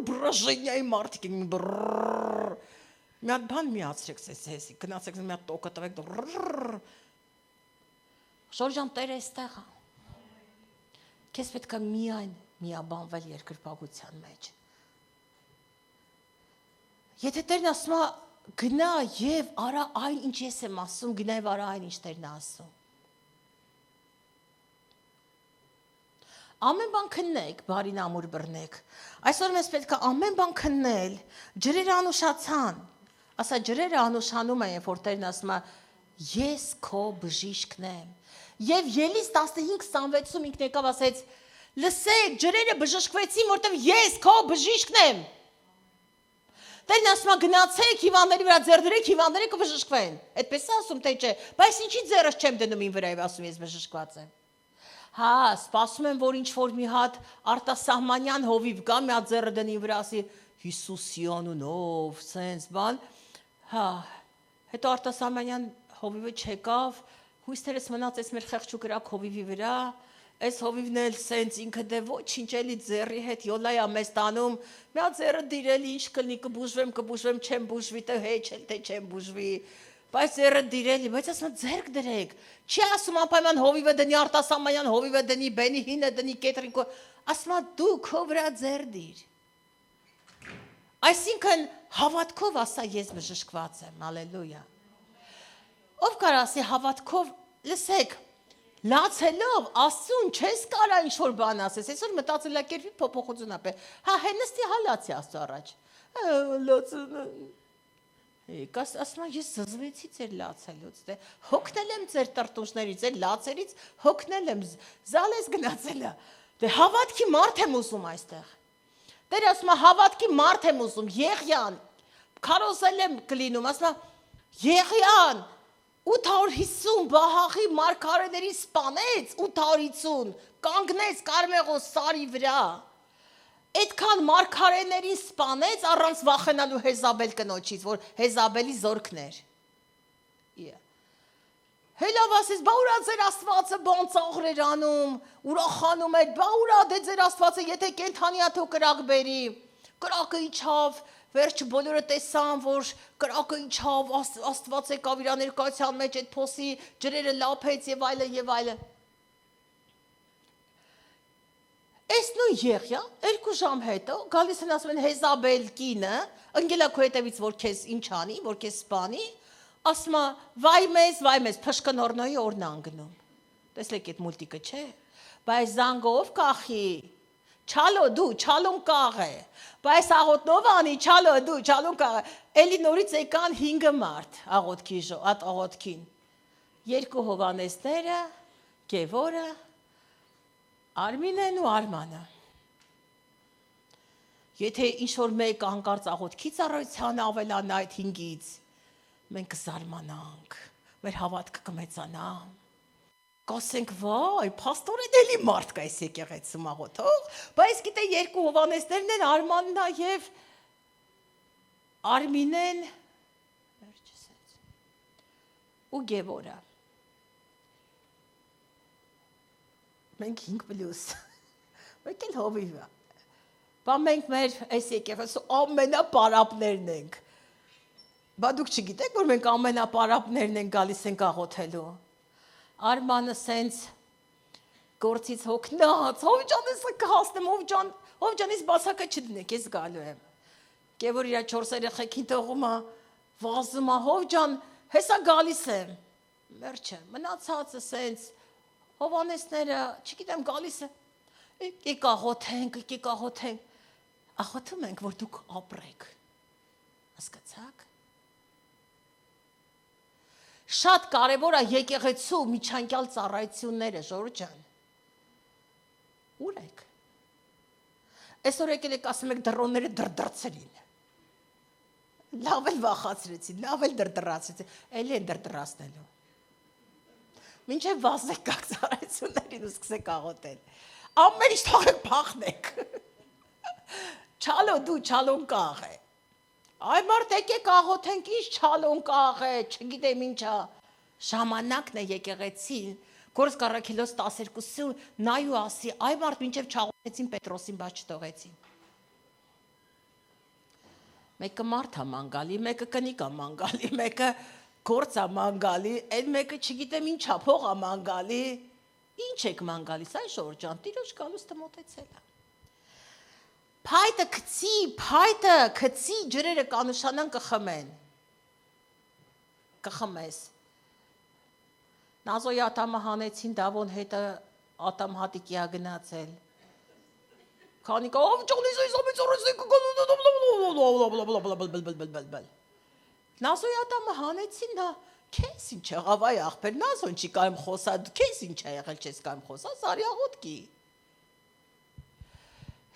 բրաժենյայի մարդիկ մի հատ բան միացրեք սես, գնացեք մի հատ տոկը տվեք Ժորժան Տերը էստեղ է։ Քեզ պետք է միայն միաբանվել երկրպագության մեջ։ Եթե Տերն ասում է գնա եւ արա այն ինչ ես եմ ասում, գնա եւ արա այն ինչ Տերն է ասում։ Ամեն բան քննեք, բարին ամուր բռնեք։ Այսօր մեզ պետք է ամեն բան քննել, ջրերը անուշացան։ Ասա ջրերը անուշանում են, երբ որ Տերն ասում է ես քո բժիշկն եմ։ Եվ Ելիս 15:26-ում ինքն եկավ ասեց. լսեք, ջրերը բժշկվեցին, որտեղ ես քո բժիշկն եմ։ Տերն ասում է գնացեք հիվանդների վրա ձեռ դրեք, հիվանդները կբժշկվեն։ Այդպես է ասում, թե չէ։ Բայց ինչի ձեռս չեմ դնում ին վրա եւ ասում ես բժշկված եմ։ Հա, սպասում եմ, որ ինչ-որ մի հատ արտասահմանյան հովիվ գա, մի հատ ձեռը դնի վրա ասի Հիսուսի անունով, սենց բան։ Հա, հետո արտասահմանյան հովիվը չեկավ, հույսներս մնաց այս մեր խեղճ ու կրակ հովիվի վրա, այս հովիվն էլ սենց ինքը դե ոչինչ էլի ձեռի հետ յոլայա մեզ տանում, մի հատ ձեռը դիրելի, ինչ կլինի, կբուժվեմ, չեմ բուժվի, թե հեչ էլ թե չեմ բուժվի։ Բայց ձեռը դիրելի, բայց ասում ձեռք դրեք։ Չի ասում անպայման հովիվը դնի, արտասահմանյան հովիվը դնի, բենի հինը դնի, կետրինկը, ասում դու քո վրա ձեռ դիր։ Այսինքն հավատքով ասա ես բժշկված եմ, հալելույա։ Ով կարող ասի հավատքով, լսեք, լացելով Աստծուն չես կարա ինչ-որ բան ասես, այսօր մտածելակերպի փոփոխություն ապե, հա հենստի հալացի Աստծո առաջ, ասում ես զզվեցի ձեր լացելուց, հոգնել եմ ձեր տրտուշներից, ձեր լացերից հոգնել եմ, զալես գնացել է, հավատքի մարդ եմ ուզում այստեղ, Տերը ասում է հավատքի մարդ եմ ուզում, Եղիան, քարոզել եմ կլինում, ասում է Եղիան 850 Բահաղի մարգարեներին սպանեց, 850 կանգնեց Կարմեղոս սարի վրա, այդքան մարգարեներին սպանեց առանց վախենալու Հեզաբել կնոջից, որ Հեզաբելի զորքն էր։ Հելավ ասես, բա ուրա ձեր Աստվածը բան ծաղրեր անում, ուրախանում էր, բա ուրա դե ձեր Աստվածը, եթե կենթանի է թող կրակ բերի, կրակը իջավ, վերջը բոլորը տեսան, որ կրակը իջավ, Աստված եկավ իր ներկայության մեջ այդ փոսի ջրերը լափեց եւ այլը։ Այս նույն Եղիա 2 ժամ հետո գալիս են ասում են Հեզաբել կինը, ընկելա քո հետևից որ քեզ ինչ անի, որ քեզ սպանի, ասում է վայ մեզ փշկնորնոյի օրն անգնում։ Տեսեք այդ մուլտիկը չէ, բայց զանգով կախի, չալո դու, չալում կաղ է, բայց աղոտնով անի, չալո դու, չալում կաղ է, էլի նորից եկան 5 մարդ աղոթքին, 2 Հովանեսները, Գևորը, Արմինեն ու Արմանը։ Եթե ինչ-որ մեկ հանկարծ աղոթքի ծառայության ավելանա այդ 5-ից, մենք կզարմանանք, մեր հավատքը կմեծանա, կասենք վայ, փաստորեն էլի մարդ կա այս եկեղեցում աղոթող, բայց գիտե 2 Հովանեսներն են Արմանն եւ Արմինեն ու Գևորը։ Մենք 5+, մենք էլ հովիվը, բա մենք մեր այս եկեղեցու ամենապարապներն ենք, բա դուք չգիտեք, որ մենք ամենապարապներն ենք գալիս ենք աղոթելու, Արմանը սենց գործից հոգնած, հովջան ես կհասնեմ, հովջանից բացակը չդնեք, ես գալու եմ, Գևոր իր 4 երեխեքին տողում է, վազում է, հովջան, հեսա գալիս եմ, մերջը, մնացածը սենց, Հովանեսները, չգիտեմ, գալիս է։ Եկեք աղոթենք։ Աղոթում ենք, որ դուք ապրեք։ Հասկացաք։ Շատ կարևոր է եկեղեցու միջանկյալ ծառայությունները, ժողովուրդ ջան։ Ուր եք։ Այսօր եկել եք ասում եք դռոնները դրդրացրին։ Լավ էլ վախացրեցին, լավ էլ դրդրացրեցին, էլի են դրդրացնելու։ Մինչև վազեք գաք ծառայություններին ու սկսեք աղոթել։ Ամեն ինչ թողեք փախնեք։ Չալո դու չալոն կաղ է։ Այ մարդ եկեք աղոթենք, ինչ չալոն կաղ է, չգիտեմ ինչա։ Ժամանակն է եկեղեցին, Գործ Առաքելոց 12-ը նայ ու ասի, այ մարդ մինչև չաղոթեցին Պետրոսին, բայց չթողեցին։ Մեկը մարդ է մանգալի, մեկը կնիկ է մանգալի, մեկը գործ է մանգալի, այն մեկը չգիտեմ ինչա, փող է մանգալի։ Ինչ եք մանգալիս, այ ժողովուրդ ջան, Տիրոջ գալուստը մոտեցել է։ Փայտը քցի, ջրերը կանշանան կխմեն։ Կխմես։ Նազոյի ատամը հանեցին, Դավոն հետը ատամ հատիկի է գնացել։ Քանիկա Նազոյի ատամը հանեցին, նա քեզ ինչ եղավ այ աղբեր, Նազոն չի կայմ խոսա, քեզ ինչ է եղել, չես կայմ խոսա, սարի աղոտքի։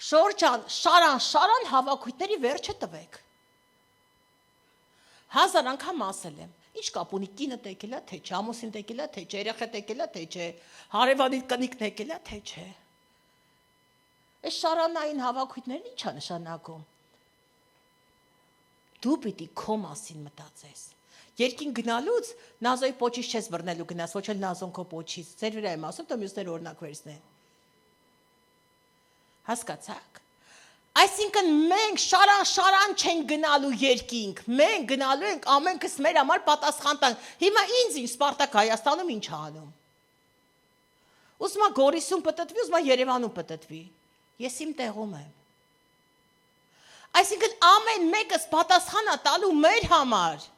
Շորջան, շարան հավաքույթների վերջը տվեք։ 1000 անգամ ասել եմ, ինչ կապ ունի կինը տեկել է, թե չէ, ամուսին տեկել է, թե չէ, երեխա տեկել է, թե չէ, հարևանի կնիկն եկել է, թե չէ։ Այս շարանային հավաքույթներն ինչ է նշանակում։ Դու պիտի քո մասին մտածես։ Երկին գնալուց Նազոյի պոչից չես բռնելու գնաս, ոչ էլ Նազոն քո պոչից։ Ձեր վրա եմ ասում, դա մյուսները օրինակ վերցնեն։ Հասկացաք։ Այսինքն մենք շարան չենք գնալու երկինք, մենք գնալու ենք ամենքս մեր համար պատասխան տանք։ Հիմա ինձ Սպարտակ Հայաստանում ինչ անում։ Ուսմա Գորիսում պտտվի, ուսմա Երևանում պտտվի։ Ես իմ տեղում եմ։ Այսինքն ամեն մեկս պատասխան է տալու մեր համար։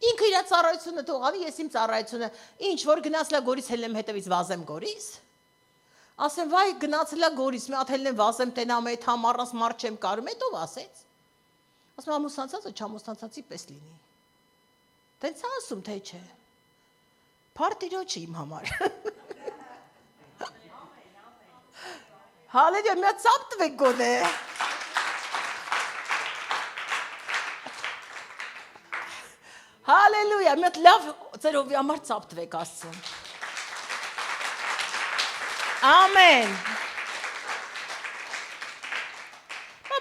Ինքը իր ծառայությունը թողանի, ես իմ ծառայությունը, ինչ որ գնացլա Գորիս հելեմ հետևից վազեմ Գորիս։ Ասեմ, վայ գնացելա Գորիս, մի հատ հելեմ վազեմ տենամ այդ համառած մարդ չեմ կարում, այդ ով ասեց։ Ասում ամուսնացածը չամուսնացածի պես լինի։ Տենց ասում թե չէ։ Փարտիրոջ իմ համար։ Հալելույա, մի հատ ծափ տվեք գոնե։ Հալելույա, մի հատ լավ ծերովի համար ծափ տվեք Աստծուն։ Ամեն։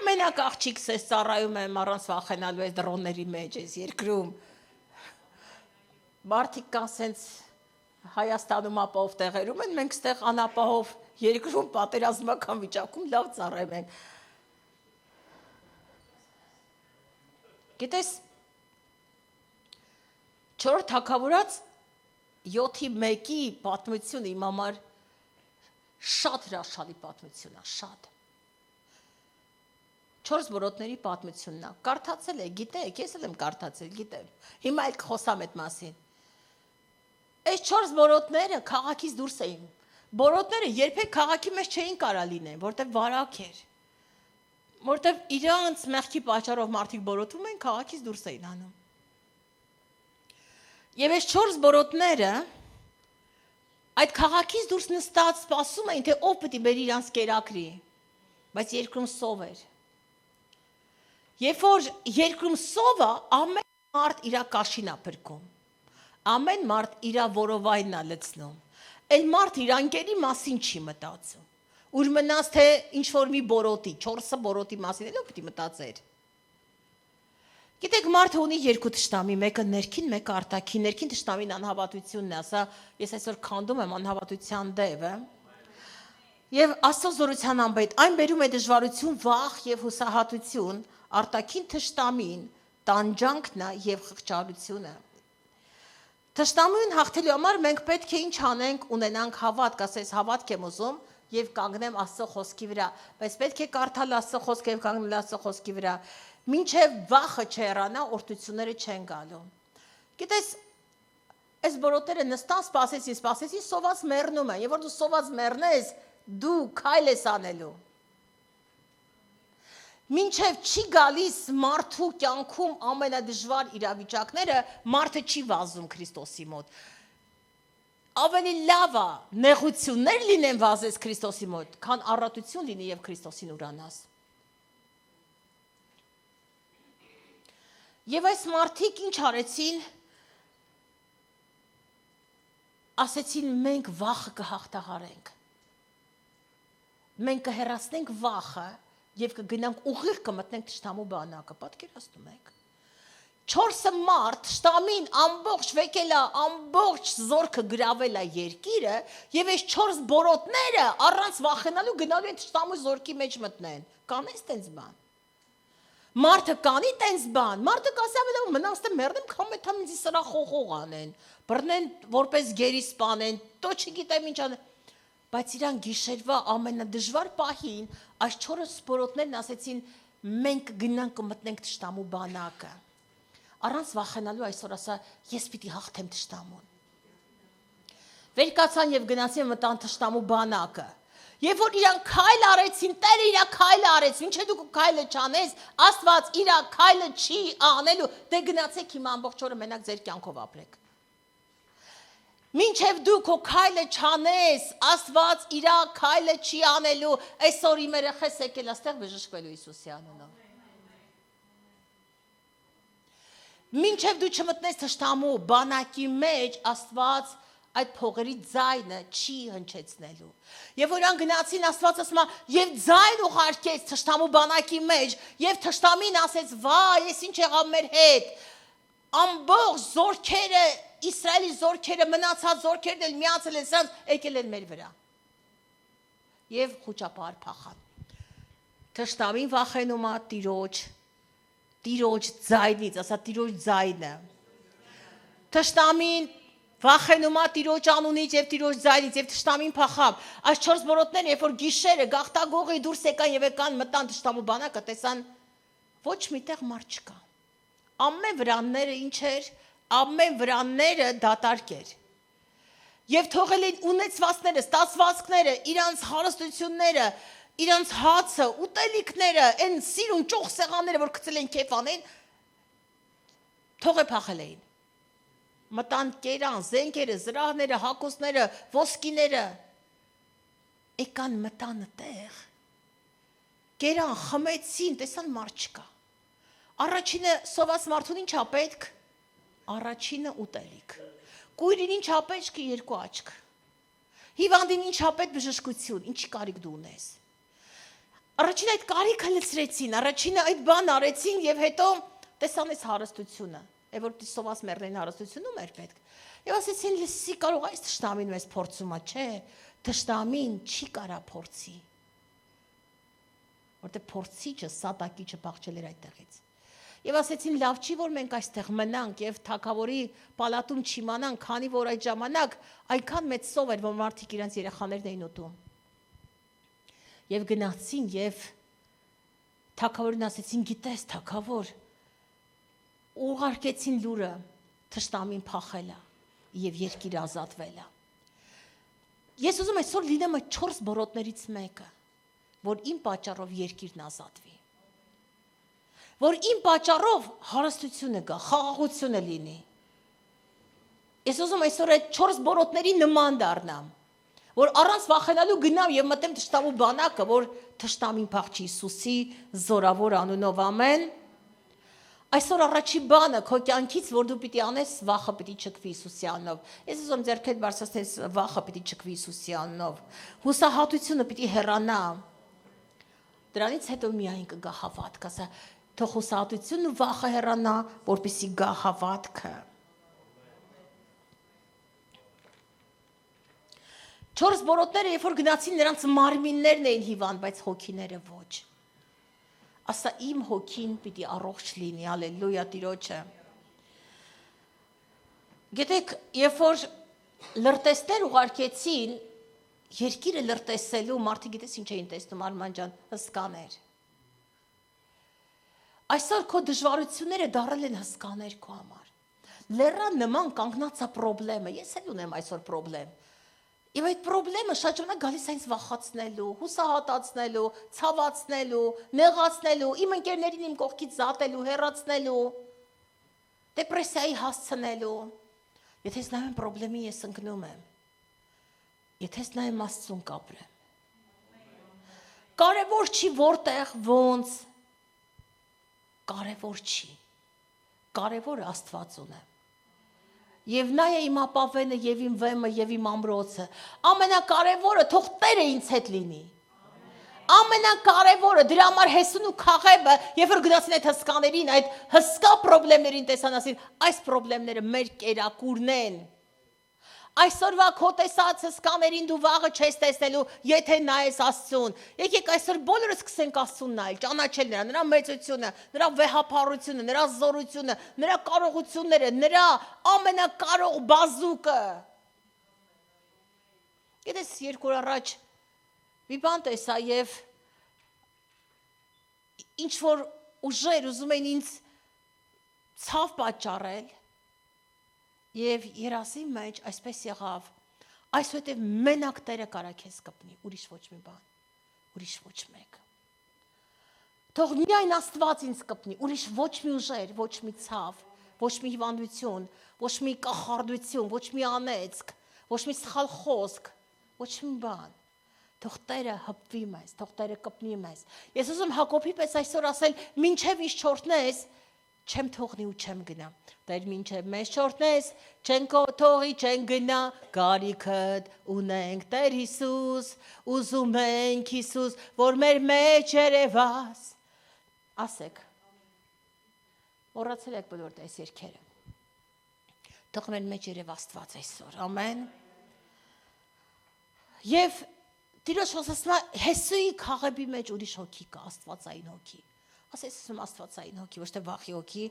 Մենակ աղջիկս ես ծառայում եմ առանց վախենալու այս դռոնների մեջ, այս երկրում։ Մարդիկ կան սենց Հայաստանում ապահով տեղերում են, մենք ստեղ անապահով երկրում պատերազմական վիճակում լավ ծառայում ենք։ Գիտես, 4 թագավորաց 7:1-ի պատմությունը իմ համար շատ հրաշալի պատմություն է, շատ։ 4 բորոտների պատմությունն է։ Կարդացել եք, գիտեք, ես էլ եմ կարդացել, գիտեմ։ Հիմա էլ կխոսամ այդ մասին։ Այս 4 բորոտները քաղաքից դուրս էին։ Բորոտները երբեք քաղաքի մեջ չէին կարա լինեն, որտեղ վարակ էր։ Որտեղ իրանց մեղքի պատճառով մարդիկ բորոտվում են, քաղաքից դուրս էին անում։ Եվ այս 4 բորոտները այդ քաղաքից դուրս նստած սպասում էին, թե ով պետք է բերի իրանց կերակրի, բայց երկրում սով էր։ Երբ որ երկրում սովը, ամեն մարդ իր կաշին է փրկում, ամեն մարդ իր որովայնն է լցնում, այլ մարդ իր անկերի մասին չի մտածում, ուր մնաց թե ինչ որ մի բորոտի, 4 բորոտի մասին էլ պետք է մտածեր։ Գիտեք, մարդը ունի 2 թշնամի, մեկը ներքին, մեկը արտաքին, ներքին թշնամին անհավատությունն է, ասա, ես այսօր քանդում եմ անհավատության դևը։ Եվ Աստծո զորության անբետ, այն բերում է դժվարություն, վախ եւ հուսահատություն, արտաքին թշնամին, տանջանքն է եւ խղճալությունը։ Թշնամին հաղթելու համար մենք պետք է ինչ անենք, ունենանք հավատք, ասես հավատք եմ ուզում եւ կանգնեմ Աստծո խոսքի վրա, բայց պետք է կարդալ Աստծո խոսքը եւ կանգնել Աստծո խոսքի վրա։ Մինչև վախը չհեռանա, օրհնությունները չեն գալու։ Գիտես, Այս բորոտները նստան սպասեցին, սոված մեռնում են, եւ որ դու սոված մեռնես, դու քայլ ես անելու։ Մինչև չի գալիս մարդու կյանքում ամենադժվար իրավիճակները, մարդը չի վազում Քրիստոսի մոտ։ Ավելի լավ է նեղություններ լինեն վազես Քրիստոսի մոտ, քան առատություն լինի եւ Քրիստոսին ուրանաս։ Եվ այս մարդիկ ինչ արեցին, ասեցին մենք վախը կհաղթահարենք, մենք կհեռացնենք վախը և կգնանք ուղիղ կմտնենք թշնամու բանակը, պատկերացնում եք։ 4 մարդ թշնամին ամբողջ վեկելա, ամբողջ զորքը գրավել է երկիրը և այս 4 բորոտները առանց վախենալու գնալու են թշնամու զորքի մեջ մտնեն, կանես տենց բան։ Մարդը կանի տենց բան, մարդը կասի ավելավ մնացտ է մերնեմ, կամ էթամ ինձի սրա խողող անեն, բրնեն որպես գերի սպանեն, տո չգիտեմ ինչ անեն, բայց իրան գիշերվա ամենադժվար պահին, այս 4 բորոտներն ասեցին, մենք գնանք կմտնենք թշնամու բանակը, առանց վախենալու այսօր ասա, ես պիտի հաղթեմ թշնամուն, վեր կացան և գնացին մտան թշնամու բանակը, Եվ որ իրան քայլ արեցին, Տերը իրա քայլը արեց, մինչև դու քայլը չանես, Աստված իրա քայլը չի անելու, դե գնացեք հիմա ամբողջ օրը մենակ ձեր կյանքով ապրեք։ Մինչև դու քո քայլը չանես, Աստված իրա քայլը չի անելու, այսօր իմ երեխես եկել աստեղ բժշկվելու Հիսուսի անունով։ Մինչև դու չմտնես թշնամու բանակի մեջ, Աստված այդ փողերի ձայնը չի հնչեցնելու։ Եվ որ իրան գնացին Աստված ասում է, եւ ձայն ուղարկեց թշնամու բանակի մեջ, եւ թշնամին ասեց, վայ, ես ինչ եղավ մեր հետ։ Ամբողջ զորքերը, Իսրայելի զորքերը, մնացած զորքերն էլ միացել են սրանց, եկել են մեր վրա։ Եվ խուճապար փախան։ Թշնամին վախենում է Տիրոջ ձայնից, ասա Տիրոջ ձայնը։ Թշնամին վախենում է Տիրոջ անունից և Տիրոջ ձայնից և թշնամին փախավ։ Այս 4 բորոտները, երբ որ գիշերը գաղտագողի դուրս եկան և եկան մտան թշնամու բանակը, տեսան ոչ միտեղ մարդ չկա։ Ամեն վրանները ինչ էր, ամեն վրանները դատարկ էր։ Եվ թողել են ունեցվածները, ստացվածքները, իրանց հարստությունները, իրանց հացը, ուտելիքները, այն սիրուն ճոխ սեղանները, որ գցել են քեֆ անեն, թողե փախել էին։ Մտան կերան, զենքերը, զրահները, հակոսները, ոսկիները, եկան մտան տեղ, կերան, խմեցին, տեսան մարդ չկա։ Առաջինը սոված մարդուն ինչ ա պետք, առաջինը ուտելիք, կույրին ինչ ա պետք 2 աչք, հիվանդին ինչ ա պետք բժշկություն, ինչի կարիք դու ունես։ Առաջինը այդ կարիքը լցրեցին, առաջինը այդ բան արեցին և հետո տեսան այս հարստությունը, և որ սոված մերնային հարստությունում էր պետք։ Եվ ասեցին, լսի կարող այս թշնամին մեզ փորձում է, չէ, թշնամին չի կարա փորձի, որտեղ փորձիչը, սատակիչը փախչել էր այդտեղից։ Եվ ասեցին, լավ չի, որ մենք այստեղ մնանք և թագավորի պալատում չիմանանք, քանի որ այդ ժամանակ այնքան մեծ սով էր, որ մարդիկ իրենց երեխաներն էին ուտում։ Եվ գնացին և թագավորին ասեցին, գիտես թագավոր, ուղարկեցին լուրը, թշնամին փախել է և երկիրը ազատվել է։ Ես ուզում այսօր լինեմ այդ 4 բորոտներից մեկը, որ իմ պատճառով երկիրն ազատվի, որ իմ պատճառով հարստությունը գա, խաղաղությունը լինի։ Ես ուզում այսօր այդ 4 բորոտների նման դառնամ, որ առանց վախենալու գնամ և մտեմ թշնամու բանակը, որ թշնամին փախչի Հիսուսի զորավոր անունով, ամեն։ Այսօր առաջի բանը քո կյանքից, որ դու պիտի անես, վախը պիտի չքվի Հիսուսի անունով։ Ես ուզում ձեռքդ բարձրացնես, վախը պիտի չքվի Հիսուսի անունով։ Հուսահատությունը պիտի հեռանա։ Դրանից հետո միայն կգա հավատք, ասա, թող հուսահատությունն ու վախը հեռանա, որպեսզի գա հավատքը։ 4 բորոտները, երբ որ գնացին, նրանց մարմիններն էին հիվանդ, բայց հոգիները ոչ։ Ասա իմ հոգին պիտի առողջ լինի, հալելույա Տիրոջը։ Գիտեք, երբ որ լրտեսներ ուղարկեցին, երկիրը լրտեսելու, մարդիկ գիտես ինչ էին տեսնում, Արման ջան, հսկաներ։ Այսօր քո դժվարությունները դառել են հսկաներ քո համար։ լեռան նման կանգնած է խնդրեմը, ես էլ ունեմ այսօր խնդրեմ։ Եվ այդ խնդրեմը շատ ժամանակ գալիս է ինձ վախացնելու, հուսահատացնելու, ցավացնելու, նեղացնելու, իմ ընկերներին իմ կողքից զատելու, հեռացնելու, դեպրեսիայի հասցնելու։ Եթե ես նայեմ խնդրեմի ես ընկնում եմ։ Եթե ես նայեմ Աստծուն կապրեմ։ Կարևոր չի որտեղ, ոնց, կարևոր չի, կարևորը Աստված ունեմ, և նա է իմ ապավենը, և իմ վեմը, և իմ ամրոցը, ամենակարևորը թող Տերը ինձ հետ լինի, ամենակարևորը, դրա համար Հեսուն ու Քաղեբը, երբ որ գնացին այդ հսկաներին, այդ հսկա պրոբլեմներին տեսանասին, այս պրոբլեմները մեր կերակուրն են, այսօրվա քո տեսած հսկաներին դու վաղը չես տեսնելու, եթե նայես Աստծուն։ Եկեք այսօր բոլորը սկսենք Աստծուն նայել, ճանաչել նրան, նրա մեծությունը, նրա վեհափառությունը, նրա զորությունը, նրա կարողությունները, նրա ամենակարող բազուկը։ Գիտես, 2 օր առաջ մի բան տեսա եւ ինչ որ ուժեր ուզում էին ինձ ցավ պատճառել Եվ երազի մեջ այսպես եղավ, այսուհետև մենակ Տերը կարա քեզ կպնի, ուրիշ ոչ մի բան, ուրիշ ոչ մեկ։ Թող միայն Աստված ինձ կպնի, ուրիշ ոչ մի ուժեր, ոչ մի ցավ, ոչ մի հիվանդություն, ոչ մի կախարդություն, ոչ մի անեծք, ոչ մի սխալ խոսք, ոչ մի բան։ Թող Տերը հպվի մեզ, թող Տերը կպնի մեզ։ Ես ուզում Հակոբի պես այսօր ասել, մինչև ինչ չորտնես, չեմ թողնի ու չեմ գնա։ Տեր մինչև մեզ չորտնես, չեն թողի, չեն գնա, գարիքդ ունենք Տեր Հիսուս, ուզում ենք Հիսուս, որ մեր մեջ երևաս։ Ասեք, մոռացել եք բոլոր այս երգերը։ Թող մեր մեջ երև Աստված այսօր, ամեն։ Եվ Տիրոջ խոսքը Հեսուի Քաղեբի մեջ ուրիշ հոգի կա, Աստվածային հոգի։ Ասես ասում Աստվածային հոգի, ոչ թե վախի հոգի,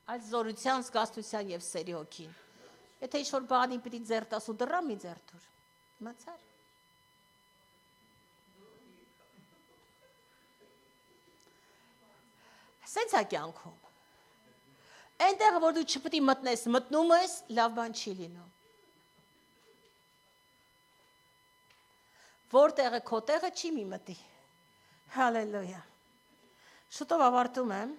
այլ զորության, զգաստության և սերի հոգին։ Եթե ինչ-որ բանի պիտի ձեռ տաս ու դռա մի ձեռ թուր, իմացար։ Սենց է կյանքում։ Այնտեղ, որ դու չպիտի մտնես, մտնում ես, լավ բան չի լինում։ Որտեղը քո տեղը չի մի մտի։ Հալելույա։ Շուտով ավարտում եմ։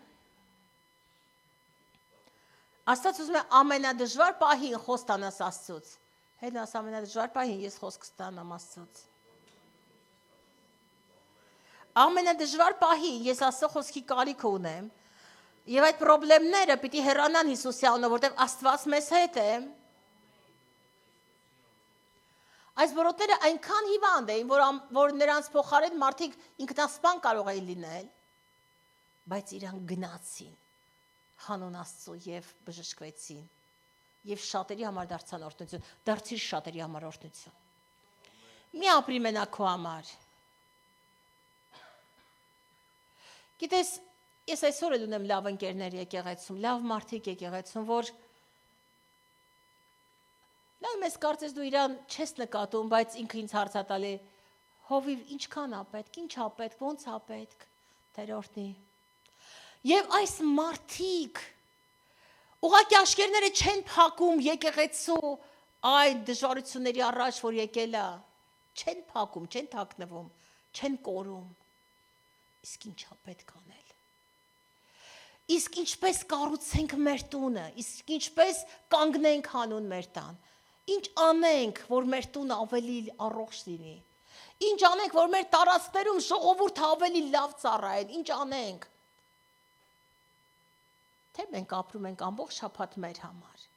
Աստված ուզում է ամենադժվար պահին խոսք տանաս Աստծուց։ Հետ աս ամենադժվար պահին ես խոսք ստանամ Աստծուց։ Ամենադժվար պահին ես Աստծո խոսքի կարիք ունեմ, եւ այդ խնդիրները պիտի հեռանան Հիսուսի անունով, որտեղ Աստված մեզ հետ է։ Այս բորոտները այնքան հիվանդ էին, որ նրանց փոխարեն մարդիկ ինքնասպան կարող էին լինել, բայց իրան գնացին հանուն Աստծո եւ բժշկվեցին եւ շատերի համար դարձան օրհնություն, դարձիր շատերի համար օրհնություն։ Մի ապրի մենակ քո համար։ Գիտես, ես այսօր էլ ունեմ լավ ընկերներ եկեղեցում, լավ մարդիկ եկեղեցում, որ Լավ ես կարծես դու իրան չես նկատում, բայց ինքը ինձ հարցատալի հովիվ ինչքան ա պետք, ինչ ա պետք, ոնց ա պետք, Տեր օրհնի։ Եվ այս մարդիկ ուղղակի աշկերտները չեն փակում եկեղեցու այդ դժվարությունների առաջ, որ եկել է, չեն փակում, չեն թաքնվում, չեն կորում։ Իսկ ինչ ա պետք անել։ Իսկ ինչպես կառուցենք մեր տունը, իսկ ինչպես կանգնենք հանուն մեր տան։ Ինչ անենք, որ մեր տունը ավելի առողջ լինի։ Ինչ անենք, որ մեր տարածքներում ժողովուրդը ավելի լավ ծառայեն։ Ինչ անենք։ Թե մենք ապրում ենք ամբողջ շաբաթ մեր համար։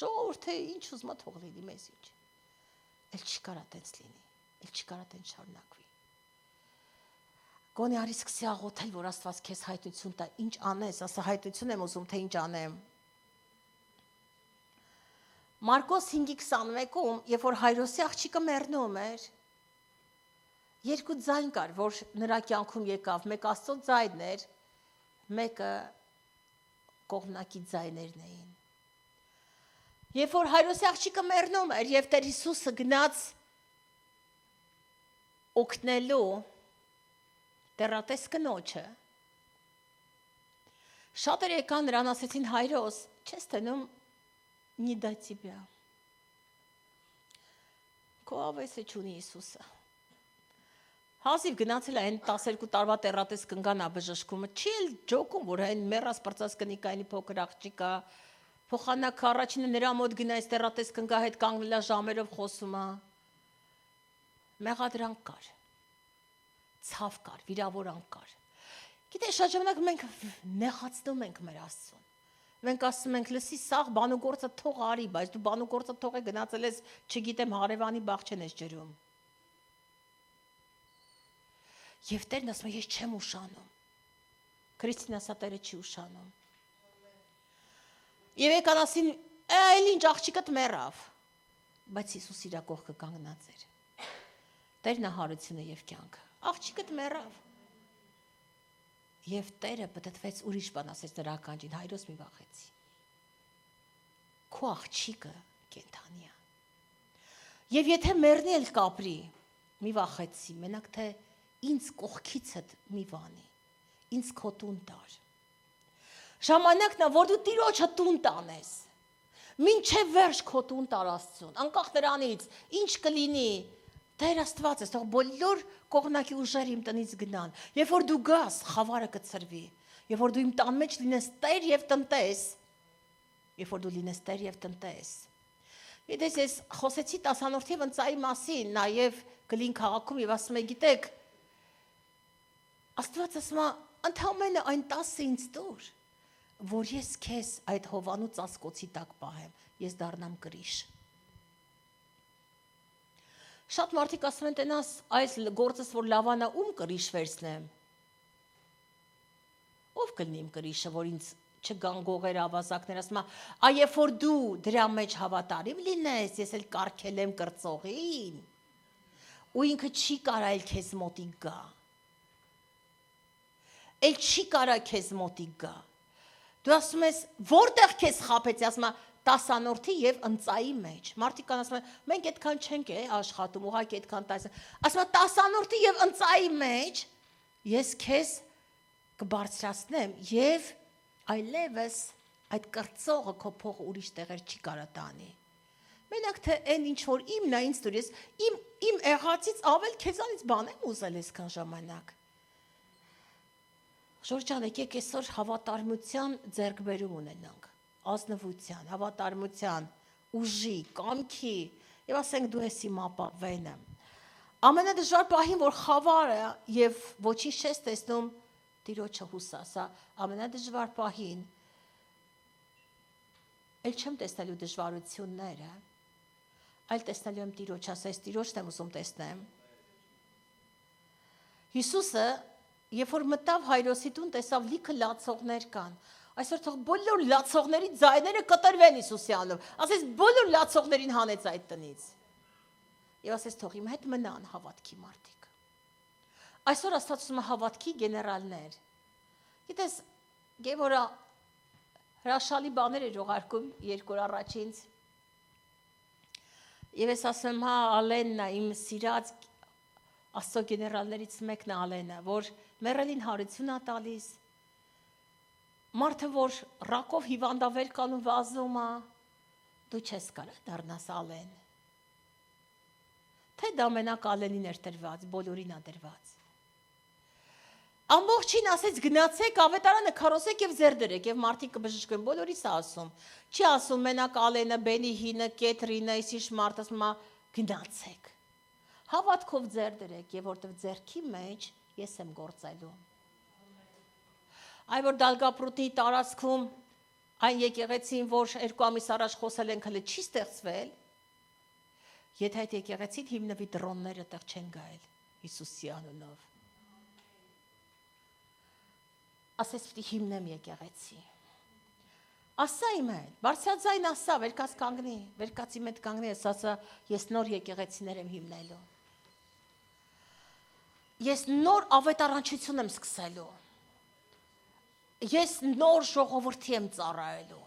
Ժողովուրդը ինչ ուզում է թող լինի մեզ ինչ։ Էլ չի կարա տենց լինի, էլ չի կարա տենց շարունակվի։ Գոնե արի սկսի աղոթել, որ Աստված քեզ հայտնություն տա, ինչ անես, ասա հայտնություն եմ ուզում, թե ինչ անեմ։ Մարկոս 5:21-ում, երբ որ Հայրոսի աղջիկը մեռնում էր, երկու ձայն կար, որ նրա կյանքում եկավ, մեկ Աստծո ձայնն էր, մեկը կողմնակի ձայներն էին։ Երբ որ Հայրոսի աղջիկը մեռնում էր, եւ Տեր Հիսուսը գնաց օգնելու դեռատես կնոջը, Շատեր եկան նրան ասեցին հայրոս, չես տենում не до тебя։ Քո ավեսը չունի Հիսուսը։ Հազիվ գնացել է այն 12 տարվա տերատես կնգան աբժշկումը, չի էլ ջոկում, որ այն մեռած պրծած կնի կայնի փոքր աղջիկա, փոխանակը առաջինը նրա մոտ գնայց տերատես կնգա հետ կանգնելա ժամերով խոսում է։ Մեղադրանք կար, ցավ կար, վիրավորանք կար։ Գիտես, շատ ժամանակ մենք նեղացնում ենք մեր Աստծուն։ Մենք ասում ենք, լսի, սաղ բանուգործը թող արի, բայց դու բանուգործը թող է գնացել ես, չգիտեմ, հարևանի բաղ չեն ես ջրում։ Եվ Տերն ասում է, ես չեմ ուշանում։ Քրիստին ասա, Տերը չի ուշանում։ Եվ եկան ասին, այլ ինչ աղջիկդ մեռավ։ Բայց Հիսուս իր կողքը կանգնած էր։ Տերն է հարությունը եւ կյանքը։ Աղջիկդ մեռավ։ Եվ Տերը պատտվեց ուրիշ բան ասեց նրա ականջին, հայրոս մի վախեցի։ Քո աղջիկը կենդանի է։ Եվ եթե մեռնի էլ կապրի, մի վախեցի, մենակ թե ինձ կողքիցդ մի վանի, ինձ քո տուն տար։ Ժամանակն է, որ դու Տիրոջը տուն տանես։ Մինչև վերջ քո տուն տար Աստծուն, անկախ նրանից, ինչ կլինի, Տեր Աստված ես, թող բոլոր կողմնակի ուժերը իմ տնից գնան։ Երբ որ դու գաս, խավարը կցրվի։ Երբ որ դու իմ տան մեջ լինես Տեր եւ տնտես, երբ որ դու լինես Տեր եւ տնտես։ Գիտես, ես խոսեցի 10-րդ եւ ընծայի մասին, նաեւ Գլին քաղաքում եւ ասում եմ, գիտեք, Աստված ասում է, ընդհանրապես այն 10-ը ինձ տուր, որ ես քեզ այդ հովանու ծածկոցի տակ պահեմ, ես դառնամ կրիշ։ Շատ մարդիկ ասում են, տենաս, այս գործս, որ լավանա, ում կրիշ վերցնեմ։ Ով կլինի իմ կրիշը, որ ինձ չգան գողեր ավազակներ, ասում է, երբ որ դու դրա մեջ հավատարիմ լինես, ես էլ կարգել եմ կրծողին, ու ինքը չի կարա էլ քեզ մոտիկ գա։ Էլ չի կարա քեզ մոտիկ գա։ Դու ասում ես, որտեղ քեզ խաբեցի, ասում է, 10-րդի եւ ընծայի մեջ։ Մարդիկ ասում են, մենք այդքան չենք աշխատում, ուղղակի այդքան 10։ Ասում է 10-րդի եւ ընծայի մեջ ես քեզ կբարձրացնեմ եւ այլևս այդ կրծողը քո փողը ուրիշ տեղեր չի կարա տանի։ Մենակ թե այն ինչ որ իմն է ինձ դուրս, իմ եղածից ավել քեզանից բան եմ ուզել այսքան ժամանակ։ Շորջան, եկեք այսօր հավատարմության ձեռքբերում ունենանք, ազնվության, հավատարմության, ուժի, կամքի, եւ ասենք դու ես իմ ապավենը։ Ամենադժվար պահին, որ խավարը եւ ոչինչ չես տեսնում, Տիրոջը հուսա, ամենադժվար պահին, էլ չեմ տեսնելու դժվարությունները, այլ տեսնելու եմ Տիրոջ, ասես Տիրոջն եմ ուզում տեսնեմ։ Հիսուսը Երբ որ մտավ Հայրոսի տուն, տեսավ լիքը լացողներ կան։ Այսօր թող բոլոր լացողների ձայները կտրվեն Հիսուսի անունով։ Ասես բոլոր լացողներին հանեց այդ տնից։ Եվ ասես թող իմ հետ մնան հավատքի մարդիկ։ Այսօր Աստված ուզում է հավատքի գեներալներ։ Գիտես, Գևորա հրաշալի բաներ էր ուղարկում 2 օր առաջ ինձ։ Եվ ես ասում, հա, Ալենն է, իմ սիրած Աստծո գեներալներից մեկն է Ալենը, որ մեռելին հարություն է տալիս, մարդը, որ ռակով հիվանդավեր կան ու վազում է, դու չես կարա դառնաս Ալեն, թե դա մենակ Ալենին էր տրված, բոլորին է տրված, ամբողջին ասեց գնացեք, ավետարանը քարոսեք և ձեր դրեք, և մարդիկ կբժշկեն, բոլորիս է ասում, չի ասում մենակ Ալենը, Բենիհինը, Կեթրինը, այսիշ մարդ ասում է գնացեք, հավատքով ձեր դրեք, և որտև ձերքի մեջ ես եմ գործելու։ Այ որ Դալգապրուտի տարածքում այն եկեղեցին, որ 2 ամիս առաջ խոսել ենք, հլը չի ստեղծվել, եթե այդ եկեղեցին հիմնվի դրոնները տեղ չեն գայել Հիսուսի անունով։ Ասես պիտի հիմնեմ եկեղեցի։ Ասա իմ հետ, բարձրաձայն ասա, վերկաց կանգնի, վերկացի մետ կանգնի, ասա, ես նոր եկեղեցիներ եմ հիմնելու։ Ես նոր ավետարանչություն եմ սկսելու, ես նոր ժողովրդի եմ ծառայելու,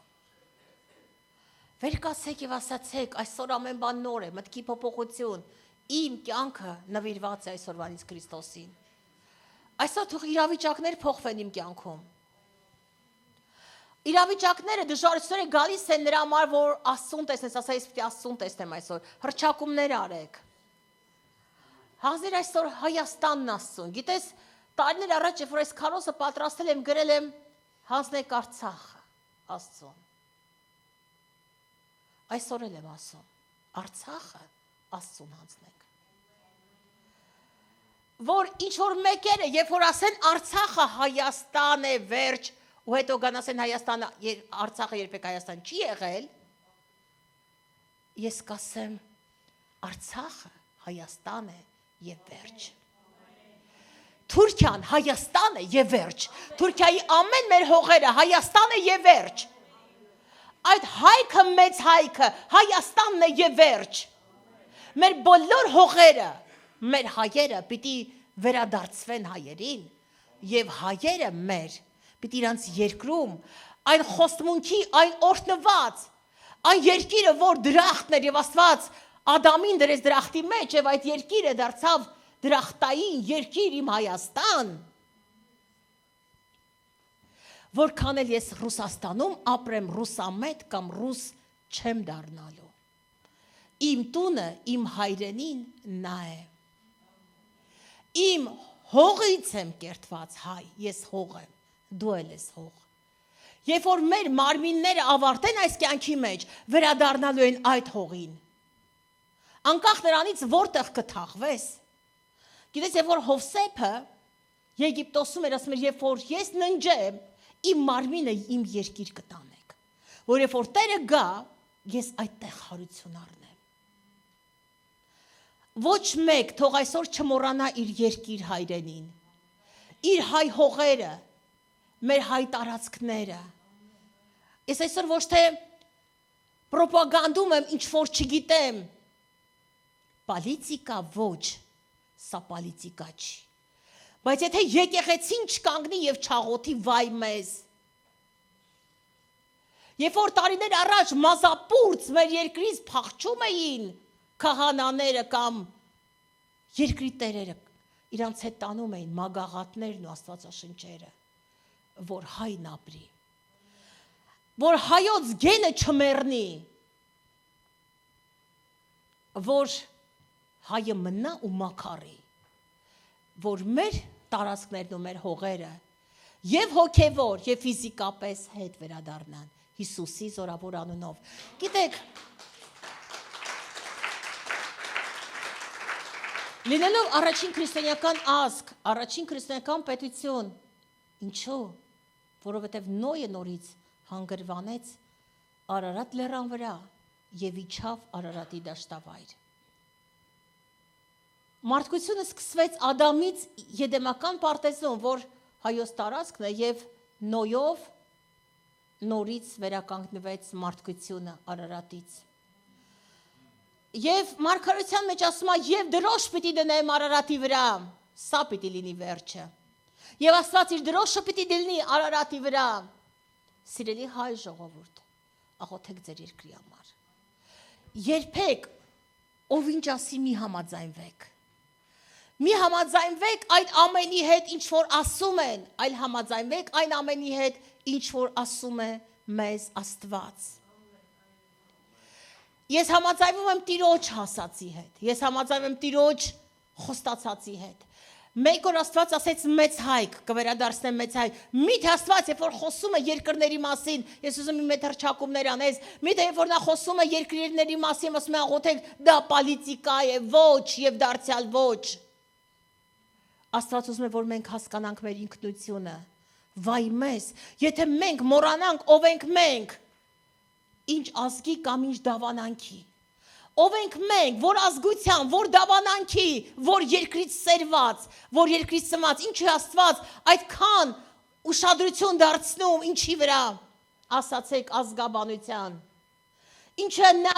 վերկացեք և ասացեք, այսօր ամեն բան նոր է, մտքի փոփոխություն, իմ կյանքը նվիրված է այսօրվանից Քրիստոսին, այսօր թող իրավիճակներ փոխվեն իմ կյանքում, իրավիճակները դժվարությունները գալիս են նրա համար, որ Աստծուն տեսնես, ասա ես պիտի Աստծուն տեսնեմ այսօր, հռչակումներ արեք։ Հազիվ այսօր Հայաստանն Աստծուն, գիտես, տարիներ առաջ, երբ որ այս քարոզը պատրաստել եմ, գրել եմ հանձնեք Արցախը Աստծուն։ Այսօր էլ եմ ասում, Արցախը Աստծուն հանձնենք։ Որ ինչ որ մեկերը, երբ որ ասեն Արցախը Հայաստան է վերջ, ու հետո գան ասեն Հայաստանը, Արցախը երբեք Հայաստան չի եղել, ես կասեմ Արցախը Հայաստան է եւ վերջ։ Թուրքիան Հայաստան է եւ վերջ։ Թուրքիայի ամեն մեր հողերը Հայաստան է եւ վերջ։ Այդ հայքը մեծ հայքը Հայաստանն է եւ վերջ։ Մեր բոլոր հողերը, մեր հայերը պիտի վերադարձվեն հայերին եւ հայերը մեր պիտի իրանց երկրում այն խոստմունքի, այն օրհնված, այն երկիրը, որ դրախտն էր եւ Աստված Ադամին դրեց դրախտի մեջ եւ այդ երկիրը դարձավ դրախտային երկիր իմ Հայաստան, որքան էլ ես Ռուսաստանում ապրեմ ռուսամետ կամ ռուս չեմ դառնալու։ Իմ տունը, իմ հայրենին նա է։ Իմ հողից եմ կերտված հայ, ես հող եմ, դու էլ ես հող։ Երբ որ մեր մարմինները ավարտեն այս կյանքի մեջ, վերադառնալու են այդ հողին։ Անկախ նրանից որտեղ կթաղվես։ Գիտես, երբ որ Հովսեփը Եգիպտոսում էր ասում էր, երբ որ ես ննջեմ, իմ մարմինը իմ երկիր կտանեք, որ երբ որ Տերը գա, ես այդտեղ հարություն առնեմ։ Ոչ մեկ թող այսօր չմոռանա իր երկիր հայրենին, իր հայ հողերը, մեր հայ տարածքները։ Ես այսօր ոչ թե պրոպագանդում եմ, ինչ որ չգիտեմ, պոլիտիկա ոչ, սա պոլիտիկա չի։ Բայց եթե եկեղեցին չկանգնի եւ չաղոթի վայ մեզ։ Երբ որ տարիներ առաջ մազապուրց մեր երկրից փախչում էին քահանաները կամ երկրի տերերը, իրանց հետ տանում էին մագաղատներն ու աստվածաշնչերը, որ հայն ապրի, որ հայոց գենը չմեռնի, որ հայը մնա ու մաքարի, որ մեր տարածքներն ու մեր հողերը եւ հոգեվոր եւ ֆիզիկապես հետ վերադառնան Հիսուսի զորավոր անունով։ Գիտեք, լինելով առաջին քրիստոնեական ազգ, առաջին քրիստոնեական պետություն, ինչու՞, որովհետեւ Նոյը նորից հանգրվանեց Արարատ լեռան վրա եւ իջավ Արարատի դաշտավայր։ Մարդկությունը սկսվեց Ադամից Եդեմական պարտեզում, որ հայոց տարածքն է եւ Նոյով նորից վերականգնվեց մարդկությունը Արարատից։ Եվ մարգարեության մեջ ասում է, եւ դրոշ պիտի դնեմ Արարատի վրա, սա պիտի լինի վերջը։ Եվ Աստված իր դրոշը պիտի դնի Արարատի վրա։ Սիրելի հայ ժողովուրդ, աղոթեք ձեր երկրի համար։ Երբեք ով ինչ ասի մի համաձայնվեք։ Մի համաձայնվեք այդ ամենի հետ, ինչ որ ասում են, այլ համաձայնվեք այն ամենի հետ, ինչ որ ասում է մեզ Աստված։ Ես համաձայնվում եմ Տիրոջ հասածի հետ, ես համաձայնվում եմ Տիրոջ խոստացածի հետ։ Մեկ օր Աստված ասեց մեծ հայք, կվերադարձնեմ մեծ հայք։ Միթե Աստված, երբ որ խոսում է երկրների մասին, ես ուզում եմ մեծ հռչակումներ անես, միթե երբ որ նա խոսում է երկրների մասին, ասում է աղոթեք, դա պոլիտիկա է, ոչ եւ դարձյալ ոչ։ Աստված ուզում է, որ մենք հասկանանք մեր ինքնությունը։ Վայ մեզ, եթե մենք մոռանանք ով ենք մենք, ինչ ազգի կամ ինչ դավանանքի, ով ենք մենք, որ ազգության, որ դավանանքի, որ երկրից սերված, որ երկրից ծնված, ինչու Աստված այդքան ուշադրություն դարձնում, ինչի վրա, ասացեք ազգաբանության, ինչու է նա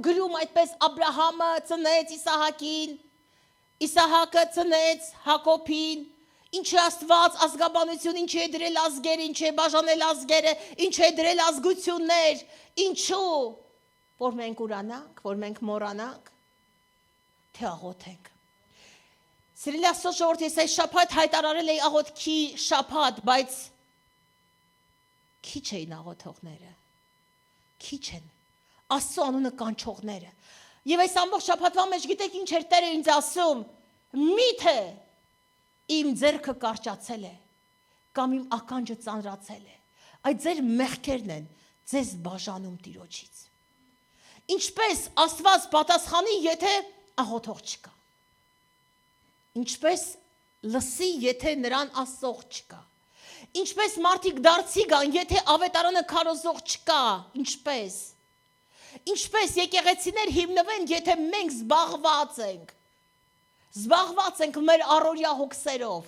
գրում այդպես Աբրահամը ծնեց Իսահակին, Իսահակը ծնեց Հակոբին, ինչու Աստված ազգաբանություն, ինչու է դրել ազգերը, ինչու է բաժանել ազգերը, ինչու է դրել ազգություններ, ինչու, որ մենք ուրանանք, որ մենք մոռանանք, թե աղոթենք։ Սիրելի Աստծո ժողովուրդ, ես այս շաբաթ հայտարարել էի աղոթքի շաբաթ, բայց Քիչ էին աղոթողները։ Քիչ են։ Աստծո անունը կանչողները։ Եվ այս ամբողջ շաբաթվա մեջ գիտեք ինչ էր Տերը ինձ ասում։ Միթե իմ ձեռքը կարճացել է կամ իմ ականջը ծանրացել է։ Այդ ձեր մեղքերն են ձեզ բաժանում Տիրոջից։ Ինչպես Աստված պատասխանի, եթե աղոթող չկա։ Ինչպես լսի, եթե նրան ասող չկա։ Ինչպես մարդիկ դարձի գան, եթե ավետարանը քարոզող չկա, ինչպես եկեղեցիներ հիմնվեն, եթե մենք զբաղված ենք մեր առօրյա հոգսերով։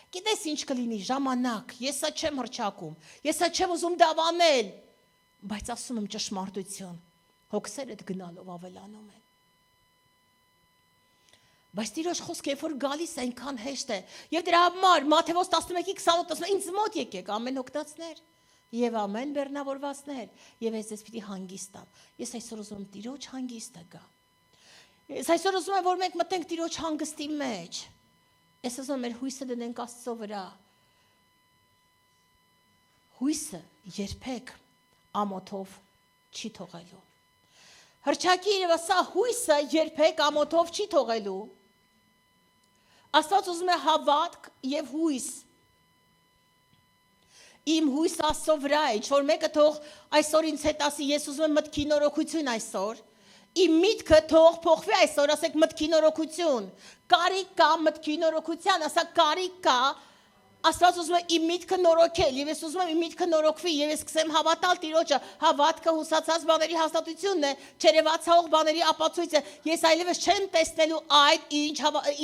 Գիտես ինչ կլինի, ժամանակ, ես սա չեմ հռչակում, ես սա չեմ ուզում դավանել, բայց ասում եմ ճշմարտություն, հոգսերդ գնալով ավելանում են։ Բայց Տիրոջ խոսքը երբ որ գալիս է այնքան հեշտ է, եւ դրա համար Մատթեոս 11:28 ասում է ինձ մոտ եկեք ամեն օգնածներ եւ ամեն բեռնավորվածներ, եւ ես ձեզ պիտի հանգիստ տամ։ Ես այսօր ուզում եմ Տիրոջ հանգիստը գա։ Ես այսօր ուզում եմ որ մենք մտենք Տիրոջ հանգստի մեջ։ Ես ուզում եմ մեր հույսը դնենք Աստծո վրա։ Հույսը երբեք ամոթով չի թողելու։ Հռչակի եւ ասա հույսը երբեք ամոթով չի թողելու։ Աստված ուզում է հավատք եւ հույս։ Իմ հույսը Աստծո վրա է, ինչ որ մեկը թող այսօր ինձ հետ ասի, ես ուզում եմ մտքի նորոգություն այսօր։ Իմ միտքը թող փոխվի այսօր, ասեք մտքի նորոգություն։ Կարիք կա մտքի նորոգության, ասա կարիք կա։ Աստված ուզում է իմ միտքը նորոգել, եւ ես ուզում եմ իմ միտքը նորոգվի, եւ ես սկսեմ հավատալ Տիրոջը, հավատքը հուսացած բաների հաստատությունն է, չերևացող բաների ապացույցը։ Ես այլևս չեմ տեսնելու այդ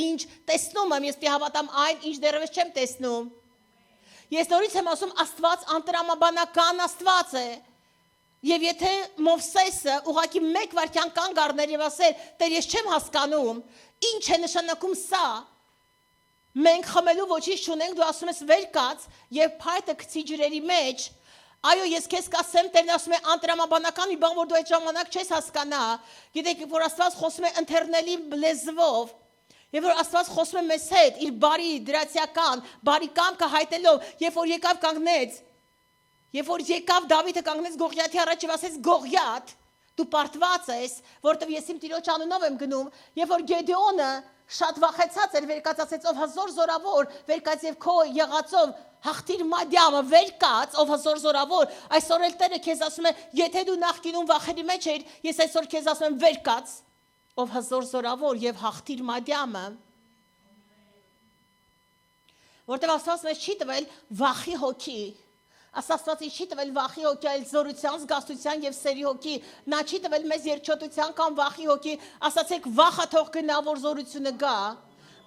ինչ տեսնում եմ, ես պիտի հավատամ այն, ինչ դեռևս չեմ տեսնում։ Ես նորից եմ ասում, Աստված անտրամաբանական Աստված է։ Եվ եթե Մովսեսը ուղղակի մեկ վայրկյան կանգ առներ եւ ասեր, Տեր, ես չեմ հասկանում, ինչ է նշանակում սա։ Մենք խմելու ոչինչ չունենք, դու ասում ես վեր կաց եւ փայտը գցի ջրերի մեջ։ Այո, ես քեզ կասեմ, Տերն ասում է անտրամաբանական մի բան, որ դու այդ ժամանակ չես հասկանա։ Գիտեք, որ Աստված խոսում է ընթերնելի լեզվով, եւ որ Աստված խոսում է մեզ հետ իր բարի դրացիական, բարի կամքը հայտնելով, երբ որ եկավ կանգնեց, երբ որ եկավ Դավիթը կանգնեց Գողիաթի առաջ եւ ասեց Գողիաթ, դու պարտված ես, որովհետեւ ես իմ Տիրոջ անունով եմ գնում, երբ որ Գեդեոնը շատ վախեցած էր, վերկաց ասեց ով հզոր զորավոր, վերկաց եւ քո եղածով հաղթիր մադյամը, վերկաց ով հզոր զորավոր, այսօր էլ Տերը քեզ ասում է, եթե դու նախկինում վախերի մեջ էիր, ես այսօր քեզ ասում եմ վերկաց ով հզոր զորավոր եւ հաղթիր մադյամը։ Որտեւ Աստված մեզ չի տվել վախի հոգի։ Աստված չի տվել վախի հոգի, այլ զորության, զգաստության եւ սերի հոգի։ Նա չի տվել մեզ երջոտության կամ վախի հոգի, ասացեք վախը թող գնա, որ զորությունը գա։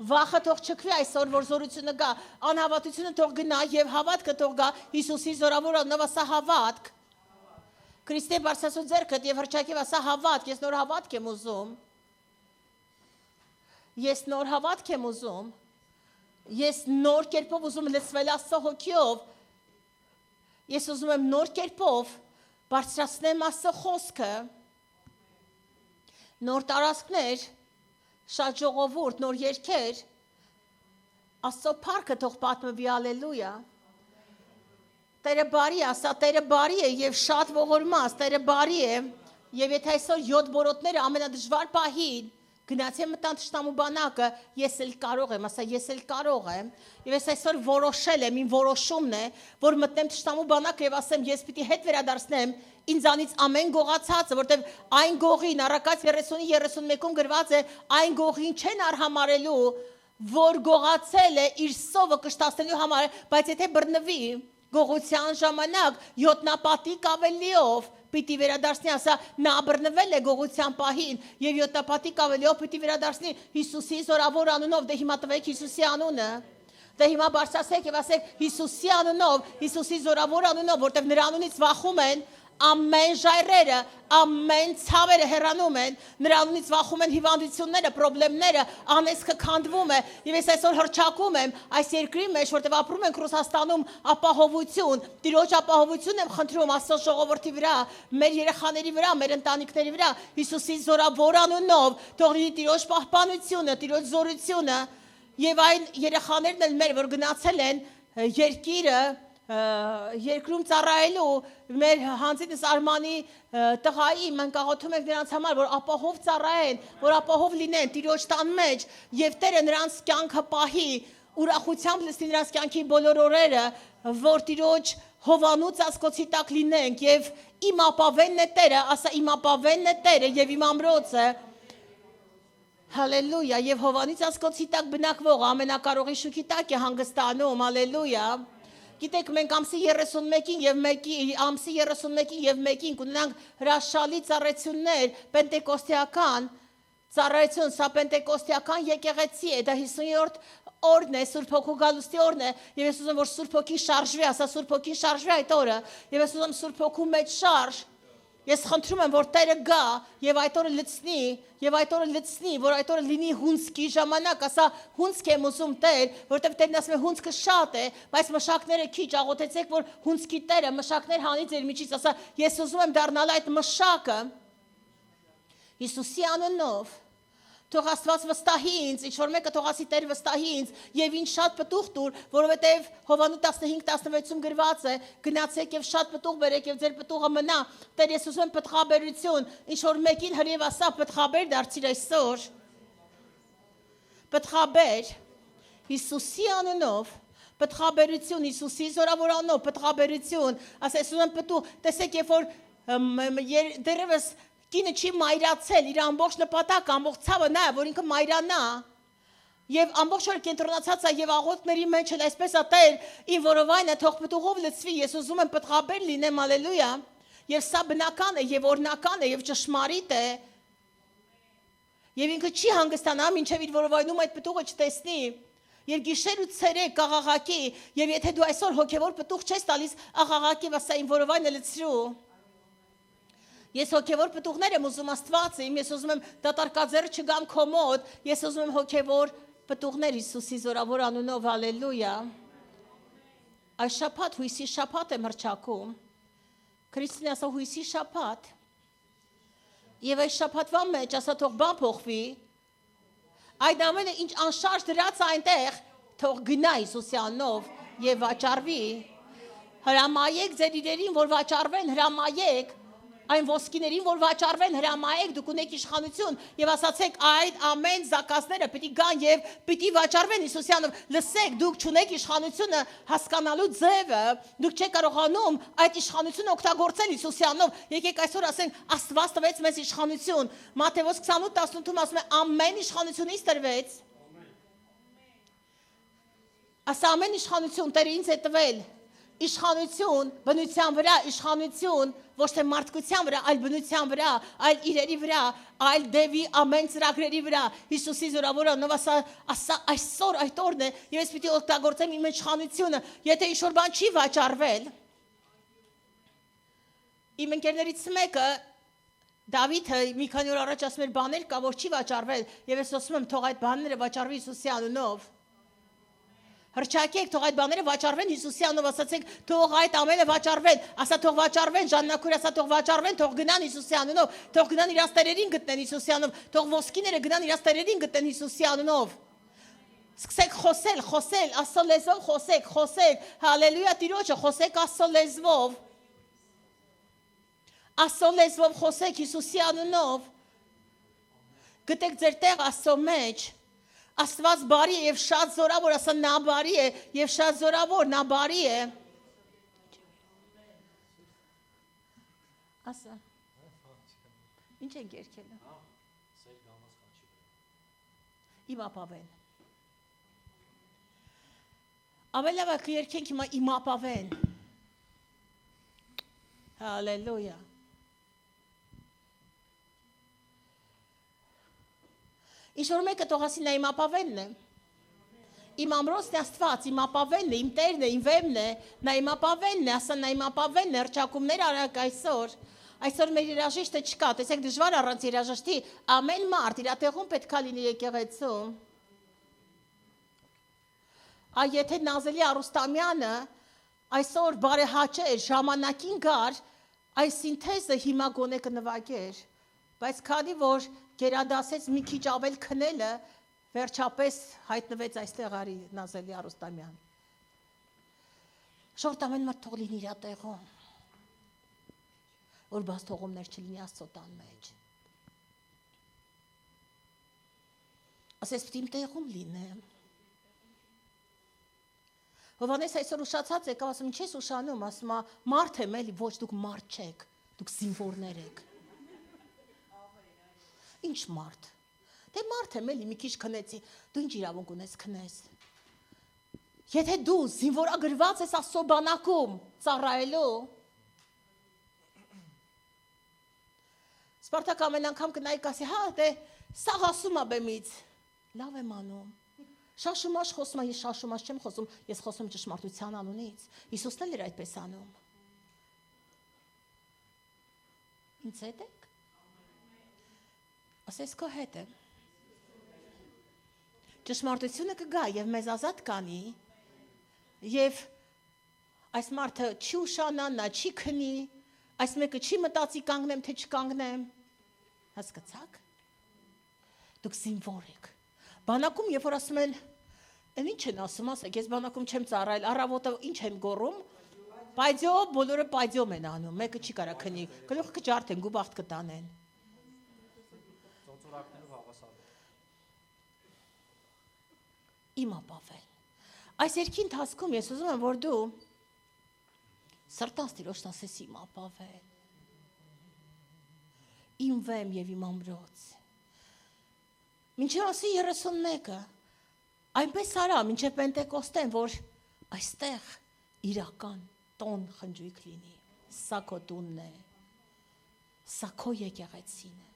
Վախը թող չքվի այսօր, որ զորությունը գա։ Անհավատությունը թող գնա եւ հավատքը թող գա Հիսուսի զորավոր անունով, ասա հավատք։ Քրիստե բարձրացու ձեռքդ եւ հռչակի ասա հավատք, ես նոր հավատք եմ ուզում։ Ես նոր հավատք եմ ուզում։ Ես նոր կերպով ուզում լցվել Աստծո հոգիով։ Ես ուզում եմ նոր կերպով բարձրացնեմ Աստծո խոսքը, նոր տարածքներ, շատ ժողովուրդ, նոր երգեր, Աստծո փառքը թող պատմվի, ալելույա։ Տերը բարի է, ասա Տերը բարի է եւ շատ ողորմած, Տերը բարի է, եւ եթե այսօր 7 բորոտները ամենադժվար պահին գնացեմ մտան թշնամու բանակը, ես էլ կարող եմ, ասա ես էլ կարող եմ, եւ ես այսօր որոշել եմ, իմ որոշումն է, որ մտնեմ թշնամու բանակը եւ ասեմ ես պիտի հետ վերադարձնեմ ինձանից ամեն գողացածը, որտեվ այն գողին առակաց 30-ի 31-ում գրված է, այն գողին չեն արհամարելու, որ գողացել է իր սովը կշտացնելու համար, բայց եթե բռնվի գողության ժամանակ 7-նապատիկ ավելիով պիտի վերադարձնի, ասա նա բռնվել է գողության պահին եւ 7-նապատիկ ավելիով պիտի վերադարձնի Հիսուսի զորավոր անունով, դե հիմա տվեք Հիսուսի անունը, դե հիմա բարձրացեք եւ ասեք Հիսուսի անունով, Հիսուսի զորավոր անունով, որտեվ նրա անունից վախում են ամեն ժայռերը, ամեն ցավերը հեռանում են, նրա անունից վախում են հիվանդությունները, խնդիրները, անեծքը քանդվում է, եւ ես այսօր հռչակում եմ այս երկրի մեջ, որտեղ ապրում ենք Ռուսաստանում, ապահովություն, Տիրոջ ապահովություն եմ խնդրում Աստծո ժողովրդի վրա, մեր երեխաների վրա, մեր ընտանիքների վրա, Հիսուսի զորավոր անունով, թող լինի Տիրոջ պահպանությունը, Տիրոջ զորությունը, եւ այն երեխաներն էլ մեր, որ գնացել են երկիրը երկրում ծառայելու մեր հանձինս Արմանի տղայի մենք աղոթում ենք նրանց համար, որ ապահով ծառայեն, որ ապահով լինեն Տիրոջ տան մեջ եւ Տերը նրանց կյանքը պահի, ուրախությամբ լսի նրանց կյանքի բոլոր օրերը, որ Տիրոջ հովանուց ասկոցի տակ լինենք եւ իմ ապավենն է Տերը, ասա իմ ապավենն է Տերը եւ իմ ամրոցը Հալելույա եւ հովանից ասկոցի տակ բնակվող ամենակարողի շուքի տակ է հանգստանում հալելույա Գիտեք մենք ամսի 31-ին եւ 1-ի ամսի 31-ին եւ 1-ին կունենանք հրաշալի ծառայություններ պենտեկոստեական ծառայություն սա պենտեկոստեական եկեղեցի է դա 50-րդ օրն է Սուրբ Հոգու գալուստի օրն է եւ ես ուզում որ Սուրբ Հոգին շարժվի ասա Սուրբ Հոգին շարժվի այդ օրը եւ ես ուզում Սուրբ Հոգու մեջ շարժ Ես խնդրում եմ որ Տերը գա եւ այդ օրը լցնի որ այդ օրը լինի հունցքի ժամանակ ասա հունցք եմ ուզում Տեր որտեւ Տերն ասում է հունցքը շատ է բայց մշակները քիչ աղոթեցեք որ հունցքի Տերը մշակներ հանի ձեր միջից ասա ես ուզում եմ դառնալ այդ մշակը Հիսուսի անունով Թող Աստված վստահի ինձ, ինչ-որ մեկը թող ասի Տեր վստահի ինձ եւ ինձ շատ պտուղ տուր, որովհետեւ Հովանու 15-16-ում գրված է, գնացեք եւ շատ պտուղ բերեք եւ ձեր պտուղը մնա։ Տեր ես ուզում եմ պտղաբերություն, ինչ-որ մեկին հրիվ ասա պտղաբեր դարձիր այսօր։ Պտղաբեր Հիսուսի անունով Պտղաբերություն Հիսուսի զորավորանով պտղաբերություն, ասես ուզում եմ պտուղ, տեսեք երբ որ դերևս Կինը չի մայրացել, իր ամբողջ նպատակը, ամբողջ ցավը նա է, որ ինքը մայրանա եւ ամբողջ օր կենտրոնացած է եւ աղոթքների մեջ էլ այսպես է Տեր, ին որովայնը թող պտուղով լցվի, ես ուզում եմ պտղաբեր լինեմ, հալելույա, եւ սա բնական է եւ օրինական է եւ ճշմարիտ է։ Եվ ինքը չի հանգստանա, մինչեւ իր որովայնում այդ պտուղը չտեսնի։ Եվ գիշեր ու ցերեկ կաղաղակի, եւ եթե դու այսօր հոգեվոր պտուղ չես տալիս, աղաղակի վասա ին որովայնը լցրու։ Ես հոգևոր պտուղներ եմ ուզում Աստված իմ, ես ուզում եմ դատարկաձեռը չգամ քո մոտ, ես ուզում եմ հոգևոր պտուղներ Հիսուսի զորավոր անունով, հալելույա։ Այս շաբաթ հույսի շաբաթ եմ հռչակում։ Քրիստոսն ասա հույսի շաբաթ։ Եվ այս շաբաթվա մեջ ասա թող բան փոխվի։ Այդ ամենը ինչ անշարժ դրած այնտեղ, թող գնա Հիսուսի անունով եւ վաճառվի։ Հրամայեք ձեր իրերին, որ վաճառվեն, հրամայեք Այն ոսկիներին, որ վաճառվեն, հրամայեք, դուք ունեք իշխանություն եւ ասացեք այդ ամեն զակազները պիտի գան եւ պիտի վաճառվեն Հիսուսյանով։ Լսեք, դուք չունեք իշխանությունը հասկանալու ձևը, դուք չեք կարողանում այդ իշխանությունը օգտագործել Հիսուսյանով։ Եկեք այսօր ասենք, Աստված տվեց մեզ իշխանություն։ Մատթեոս 28:18-ում ասում է ամեն իշխանությունից տրվեց։ Ասա ամեն իշխանություն Տերը ինձ է տվել։ Իշխանություն, բնության վրա, իշխանություն, ոչ թե մարդկության վրա, այլ բնության վրա, այլ իրերի վրա, այլ դեպի ամեն ծրագրերի վրա, Հիսուսի զորավոր անունով ասա այսօր այդ օրն է, եւ ես պիտի օգտագործեմ իմ իշխանությունը, եթե ինչ-որ բան չի վաճառվել։ Իմ ընկերներից մեկը Դավիթը մի քանի օր առաջ ասում էր բաներ կա, որ չի վաճառվել, եւ ես ասում եմ թող այդ բաները վաճառվի Հիսուսի անունով։ Հրճակեք թող այդ բաները վաճառվեն Հիսուսի անունով ասացեք թող այդ ամենը վաճառվեն ասա թող վաճառվեն Ժաննակուր ասա թող վաճառվեն թող գնան Հիսուսի անունով թող գնան իրաց տերերին գտնեն Հիսուսի անունով թող ոսկիները գնան իրաց տերերին գտնեն Հիսուսի անունով Սկսեք խոսել Աստծո լեզվով խոսեք հալելույա Տիրոջը խոսեք Աստծո լեզվով Աստծո լեզվով խոսեք Հիսուսի անունով Գտեք ձեր տեղ Աստծո մեջ Աստված բարի է եւ շատ զորավոր, ասա նա բարի է եւ շատ զորավոր, նա բարի է։ Ասա։ Ինչ են երգել։ Իմ ապավեն։ Ավելավա կերքենք հիմա իմ ապավեն։ Հալելույա։ Ինչ-որ մեկը թող ասի նա իմ ապավենն է, իմ ամրոցն է Աստված, իմ ապավենն է, իմ Տերն է, իմ վեմն է, նա իմ ապավենն է, ասա նա իմ ապավենն է, հռչակումներ արեք այսօր մեր երաժիշտը չկա, տեսեք դժվար առանց երաժշտի, ամեն մարդ իր տեղում պետք է լինի եկեղեցում։ Եթե Նազելի Արուստամյանը այսօր բարեհաճեր, ժամանակին գար, այս սինթեզը հիմա գոնե կնվագեր, բայց քանի որ Գերադասեց մի քիչ ավել քնելը, վերջապես հայտնվեց այստեղ արի Նազելի Արուստամյան։ Շորտ ամեն մարդ թող լինի իր տեղում, որ բաց թողումներ չլինի Աստծո տան մեջ։ Ասես պիտի իմ տեղում լինեմ։ Հովհաննես այսօր ուշացած եկավ, ասում ինչ ես ուշանում, ասում մարդ եմ էլի, ոչ դուք մարդ չեք, դուք զինվորներ եք։ Ինչ մարդ։ Դե մարդ եմ էլի, մի քիչ քնեցի, դու ինչ իրավունք ունես քնես։ Եթե դու զինվորագրված ես Աստծո բանակում ծառայելու, Սպարտակ ամեն անգամ կնայի կասի, հա, դե սաղ ասում ա բեմից, լավ եմ անում, շաշումաշ խոսում ա, ես շաշումաշ չեմ խոսում, ես խոսում ճշմարտության անունից, Հիսուսն էլ էր այդպես անում, ինձ հետ եք, ասես քո հետ եմ, ճշմարտությունը կգա և մեզ ազատ կանի, և այս մարդը չի ուշանա, նա չի քնի, այս մեկը չի մտածի կանգնեմ, թե չկանգնեմ, հասկացաք, դուք զինվոր եք, բանակում երբ որ ասում են, են ինչ են ասում, ասեք, ես բանակում չեմ ծառայել, առավոտը ինչ են գոռում, պայձյո, բոլորը պայձյոմ են անում, մեկը չի կարա քնի, գլուխը կջարդեն, գուբախտ կտանեն, իմ ապավել, այս երկի ընթացքում ես ուզում եմ, որ դու սրտանց տիրոջ ասես իմ ապավել, իմ վեմ և իմ ամրոց, մինչև ասի 31-ը, այնպես արա, մինչև Պենտեկոստեն, որ այստեղ իրական տոն խնջույք լինի, սա քո տունն է, սա քո եկեղեցին է,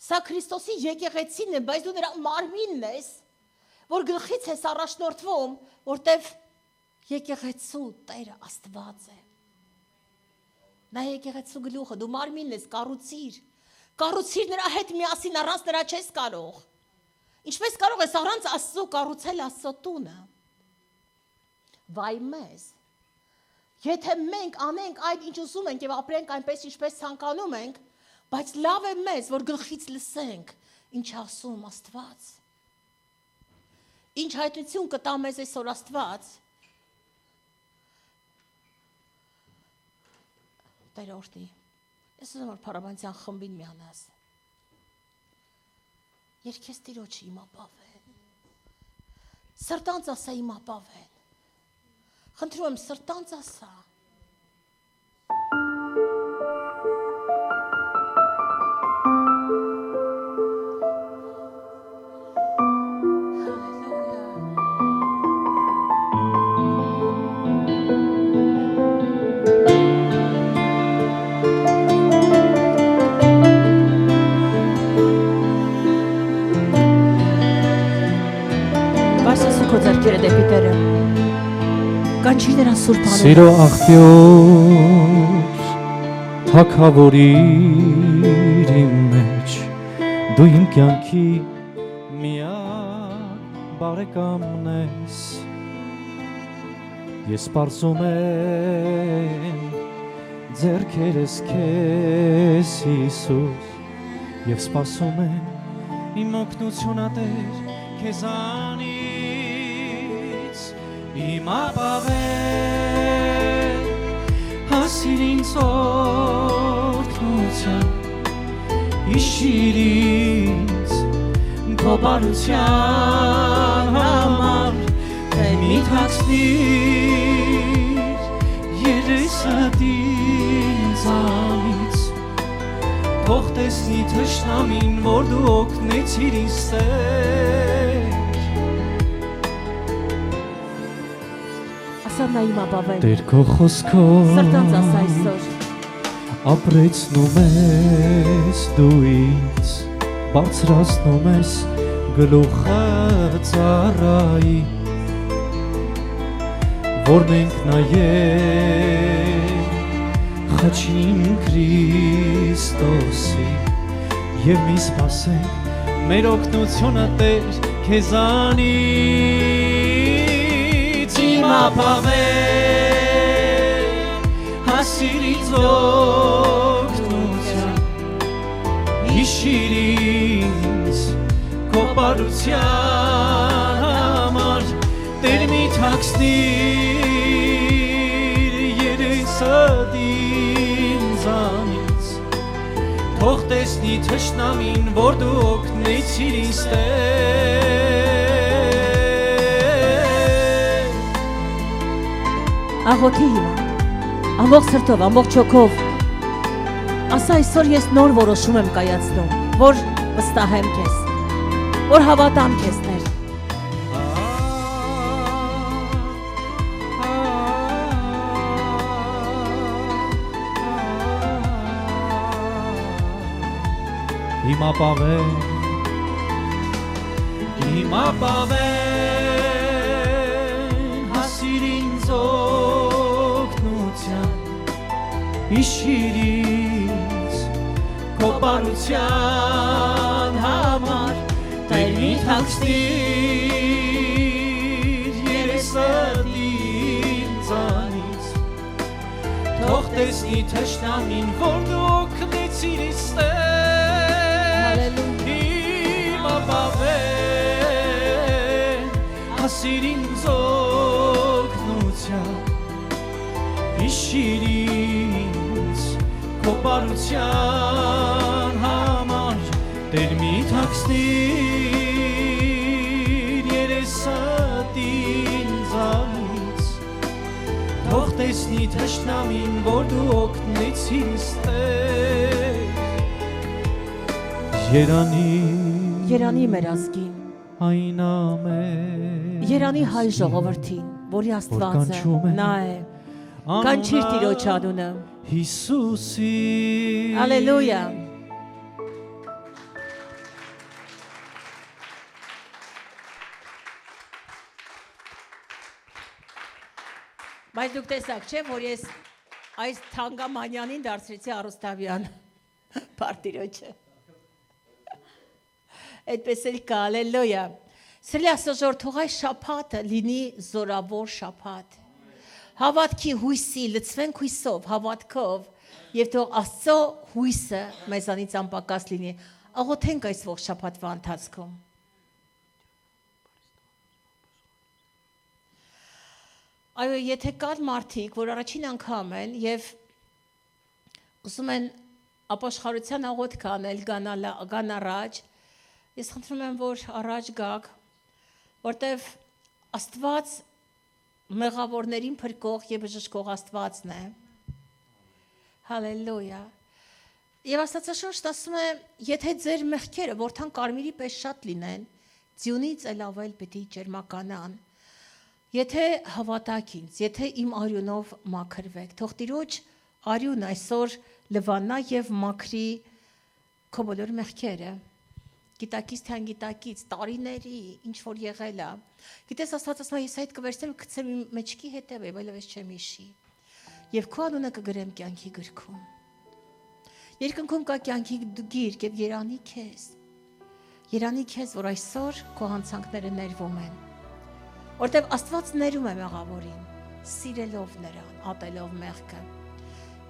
սա Քրիստոսի եկեղեցին է, բայց դու նրա մարմինն ես, որ գլխից ես առաջնորդվում, որտև եկեղեցու Տերը Աստված է, նա եկեղեցու գլուխը, դու մարմինն ես, կառուցիր նրա հետ միասին, առանց նրա չես կարող, ինչպես կարող ես առանց Աստծո կառուցել Աստծո տունը, վայ մեզ, եթե մենք անենք այդ ինչ ուզում ենք և ապրենք այնպես ինչպես ցանկանում ենք, բայց լավ է մեզ, որ գլխից լսենք, ինչ ասում Աստված, ինչ հայտնություն կտա մեզ այսօր Աստված, Տերը օրհնի, ես ուզում որ Փառաբանության խմբին միանաս, երգես Տիրոջը իմ ապավեն, սրտանց ասա իմ ապավեն, խնդրում եմ սրտանց ասա, Սիրո աղբյուր թագավորիր իմ մեջ դու իմ կյանքի միակ բարեկամն ես ես պարզում եմ ձեռքերս քեզ Հիսուս և սպասում եմ իմ օգնությունը Տեր քեզանից իմ ապավեն հասիր ինձ օգնության հիշիր ինձ քո բարության համար թե մի թաքցնիր երեսդ ինձանից թող տեսնի թշնամին որ դու օգնեցիր ինձ Ասանա իմ ապավեն Տեր քո խոսքով սրտանց ասա այսօր ապրեցնում ես դու ինձ բարձրացնում ես գլուխը ծառայի որն ենք նայել խաչին Քրիստոսի և մի սպասենք մեր օգնությունը Տեր քեզանից իմ ապավեն հասիր ինձ օգնության հիշիր ինձ քո բարության համար Տեր մի թաքցնիր երեսդ ինձանից թող տեսնի թշնամին որ դու օգնեցիր ինձ Աղոթի հիմա ամբողջ սրտով ամբողջ հոգով ասա այսօր ես նոր որոշում եմ կայացնում որ վստահեմ քեզ որ հավատամ քեզ Տեր Հիմա պավեն հասիր ինձ օգնության հիշիր ինձ քո բարության համար Տեր մի թաքցնիր երեսդ ինձանից թող տեսնի թշնամին որ դու օգնեցիր ինձ Հիմա պավեն հասիր ինձ օգնության հիշիր ինձ քո բարության համար Տեր մի թաքցնիր երեսդ ինձանից թող տեսնի թշնամին որ դու օգնեցիր ինձ Երանի մեր ազգին այն ամեն Երանի հայ ժողովրդին որի Աստվածը նա է կանչիր Տիրոջ անունը Հիսուսի Հալելույա Բայց դուք տեսաք չէ որ ես այս Թանգամանյանին դարձրեցի Արուստավյան Պարտիրոջը Այդպես էլ կա, ալելույա Սրելի ասոժոր թող այս շաբաթը լինի զորավոր շաբաթ Հավատքի հույսի, լցվենք հույսով, հավատքով Եվ թող Աստծո հույսը մեզանից անպակաս լինի Աղոթենք այս ողջ շաբաթվա ընթացքում Այո, եթե կան մարդիկ, որ առաջին անգամ են և ուզում են ապաշխարության աղոթք անել գան առաջ Ես խնդրում եմ, որ առաջ գաք, որտև Աստված մեղավորներին փրկող և բժշկող Աստվածն է։ Հալելույա։ Եվ Աստվածաշունչն ասում է, եթե ձեր մեղքերը որքան կարմիրի պես շատ լինեն, ձյունից էլ ավել պիտի ջերմականան։ Եթե հավատաք ինձ, եթե իմ արյունով մաքրվեք, թող Տիրոջ արյուն այսօր լվանա և մաքրի քո բոլոր մեղքերը։ Գիտակից թե անգիտակից, տարիների, ինչ որ եղել է։ Գիտես Աստված ասում է, ես այդ կվերցնեմ կգցեմ իմ մեջքի հետև, այլևս չեմ հիշի։ Եվ քո անունը կգրեմ կյանքի գրքում։ Երկնքում կա կյանքի գիրք եւ երանի քեզ, որ այսօր քո հանցանքները ներվում են։ Որտեւ Աստված ներում է մեղավորին, սիրելով նրան, ատելով մեղքը։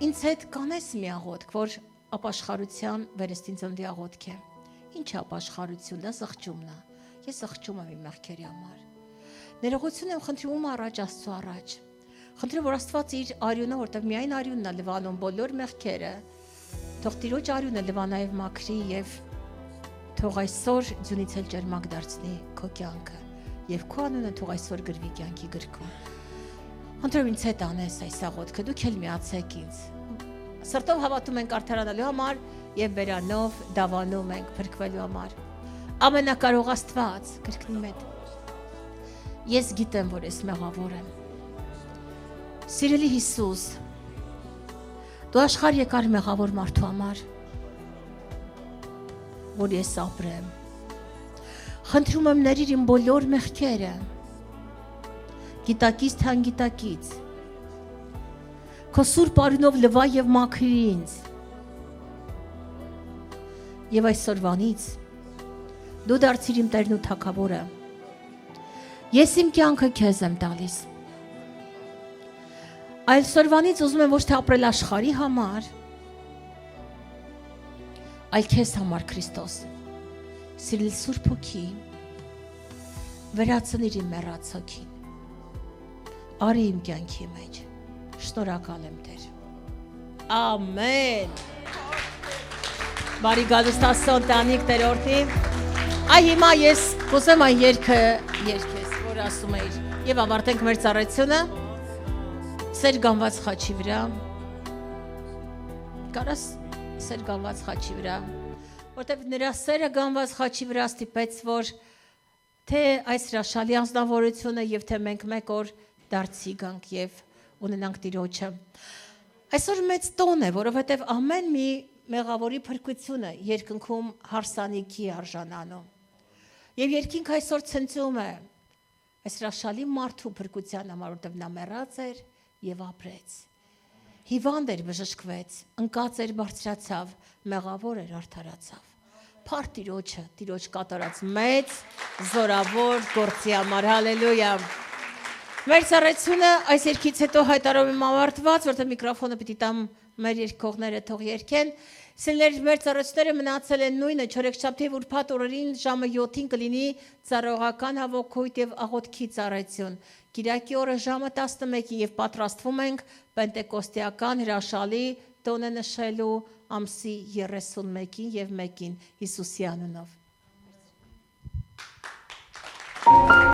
Ինձ հետ կանես մի աղոթք, որ ապաշխարության վերստինցնդի աղոթք է։ Ինչ է ապաշխարություն, դա զղջումն է։ Ես զղջում եմ իմ մեղքերի համար։ Ներողություն եմ խնդրում առաջ Աստծո առաջ։ Խնդրում որ Աստված իր արյունը, որտեղ միայն արյունն է լվանում բոլոր մեղքերը, թող Տիրոջ արյունը լվա նաև մաքրի եւ թող այսօր ձյունից էլ ջերմակ դարձնի քո կյանքը եւ քո անունը թող այսօր գրվի կյանքի գրքում։ Խնդրում ինձ հետ անես այս աղոթքը, դուք էլ միացեք ինձ։ Սրտով հավատում ենք արդարանալու համար եւ բերանով դավանում ենք փրկվելու համար։ Ամենակարող Աստված, կրկնի մեծ։ Ես գիտեմ, որ ես մեղավոր եմ։ Սիրելի Հիսուս, դու աշխարհ եկար մեղավոր մարդու համար, որ ես ապրեմ։ Խնդրում եմ ներիր իմ բոլոր մեղքերը, գիտակից թե անգիտակից։ Քո սուրբ արյունով լվա եւ մաքրի ինձ։ Եվ այսօրվանից դու դարձիր իմ Տերն ու Թագավորը։ Ես իմ կյանքը քեզ եմ տալիս։ Այսօրվանից ուզում եմ ոչ թե ապրել աշխարհի համար, այլ քեզ համար Քրիստոս։ Սիրելի Սուրբ Հոգի, վերացնիր իմ մեռած հոգին։ արի իմ կյանքի մեջ։ Շնորհակալ եմ Տեր։ Ամեն։ Բարի գալուստ Աստծո ընտանիք Տեր օրհնի։ Այ հիմա ես կուզեմ այն երգը երգես, որ ասում էիր, եւ ավարտենք մեր ծառայությունը։ Սեր գանված խաչի վրա։ Կարաս սեր գանված խաչի վրա, որտեւ նրա սերը գանված խաչի վրա ստիպեց, որ թե այս հրաշալի անձնավորությունը եւ թե մենք մեկ օր դարձի գանք եւ ունենանք Տիրոջը։ Այսօր մեծ տոն է, որովհետեւ ամեն մի մեղավորի փրկությունը երկնքում հարսանիքի արժանանում։ Եվ երկինք այսօր ցնցում է այս հրաշալի մարդու փրկության համար, որտեղ նա մեռած էր եւ ապրեց։ Հիվանդ էր, բժշկվեց, ընկած էր, բարձրացավ, մեղավոր էր, արդարացավ։ Փառք Տիրոջը, Տիրոջ կատարած մեծ զորավոր գործի համար, հալելույա։ Մեր ծառայությունը այս երգից հետո հայտարարում եմ ավարտված, որտեղ միկրոֆոնը պիտի տամ մեր երգողները թող երգեն։ Սիրելիներ, մեր ծառայությունները մնացել են նույնը, չորեքշաբթի ուրբաթ օրերին ժամը 7-ին կլինի ծառայողական հավաքույթ եւ աղոթքի ծառայություն։ Կիրակի օրը ժամը 11-ին եւ պատրաստվում ենք պենտեկոստեական հրաշալի տոնը նշելու ամսի 31-ին եւ 1-ին Հիսուսի անունով։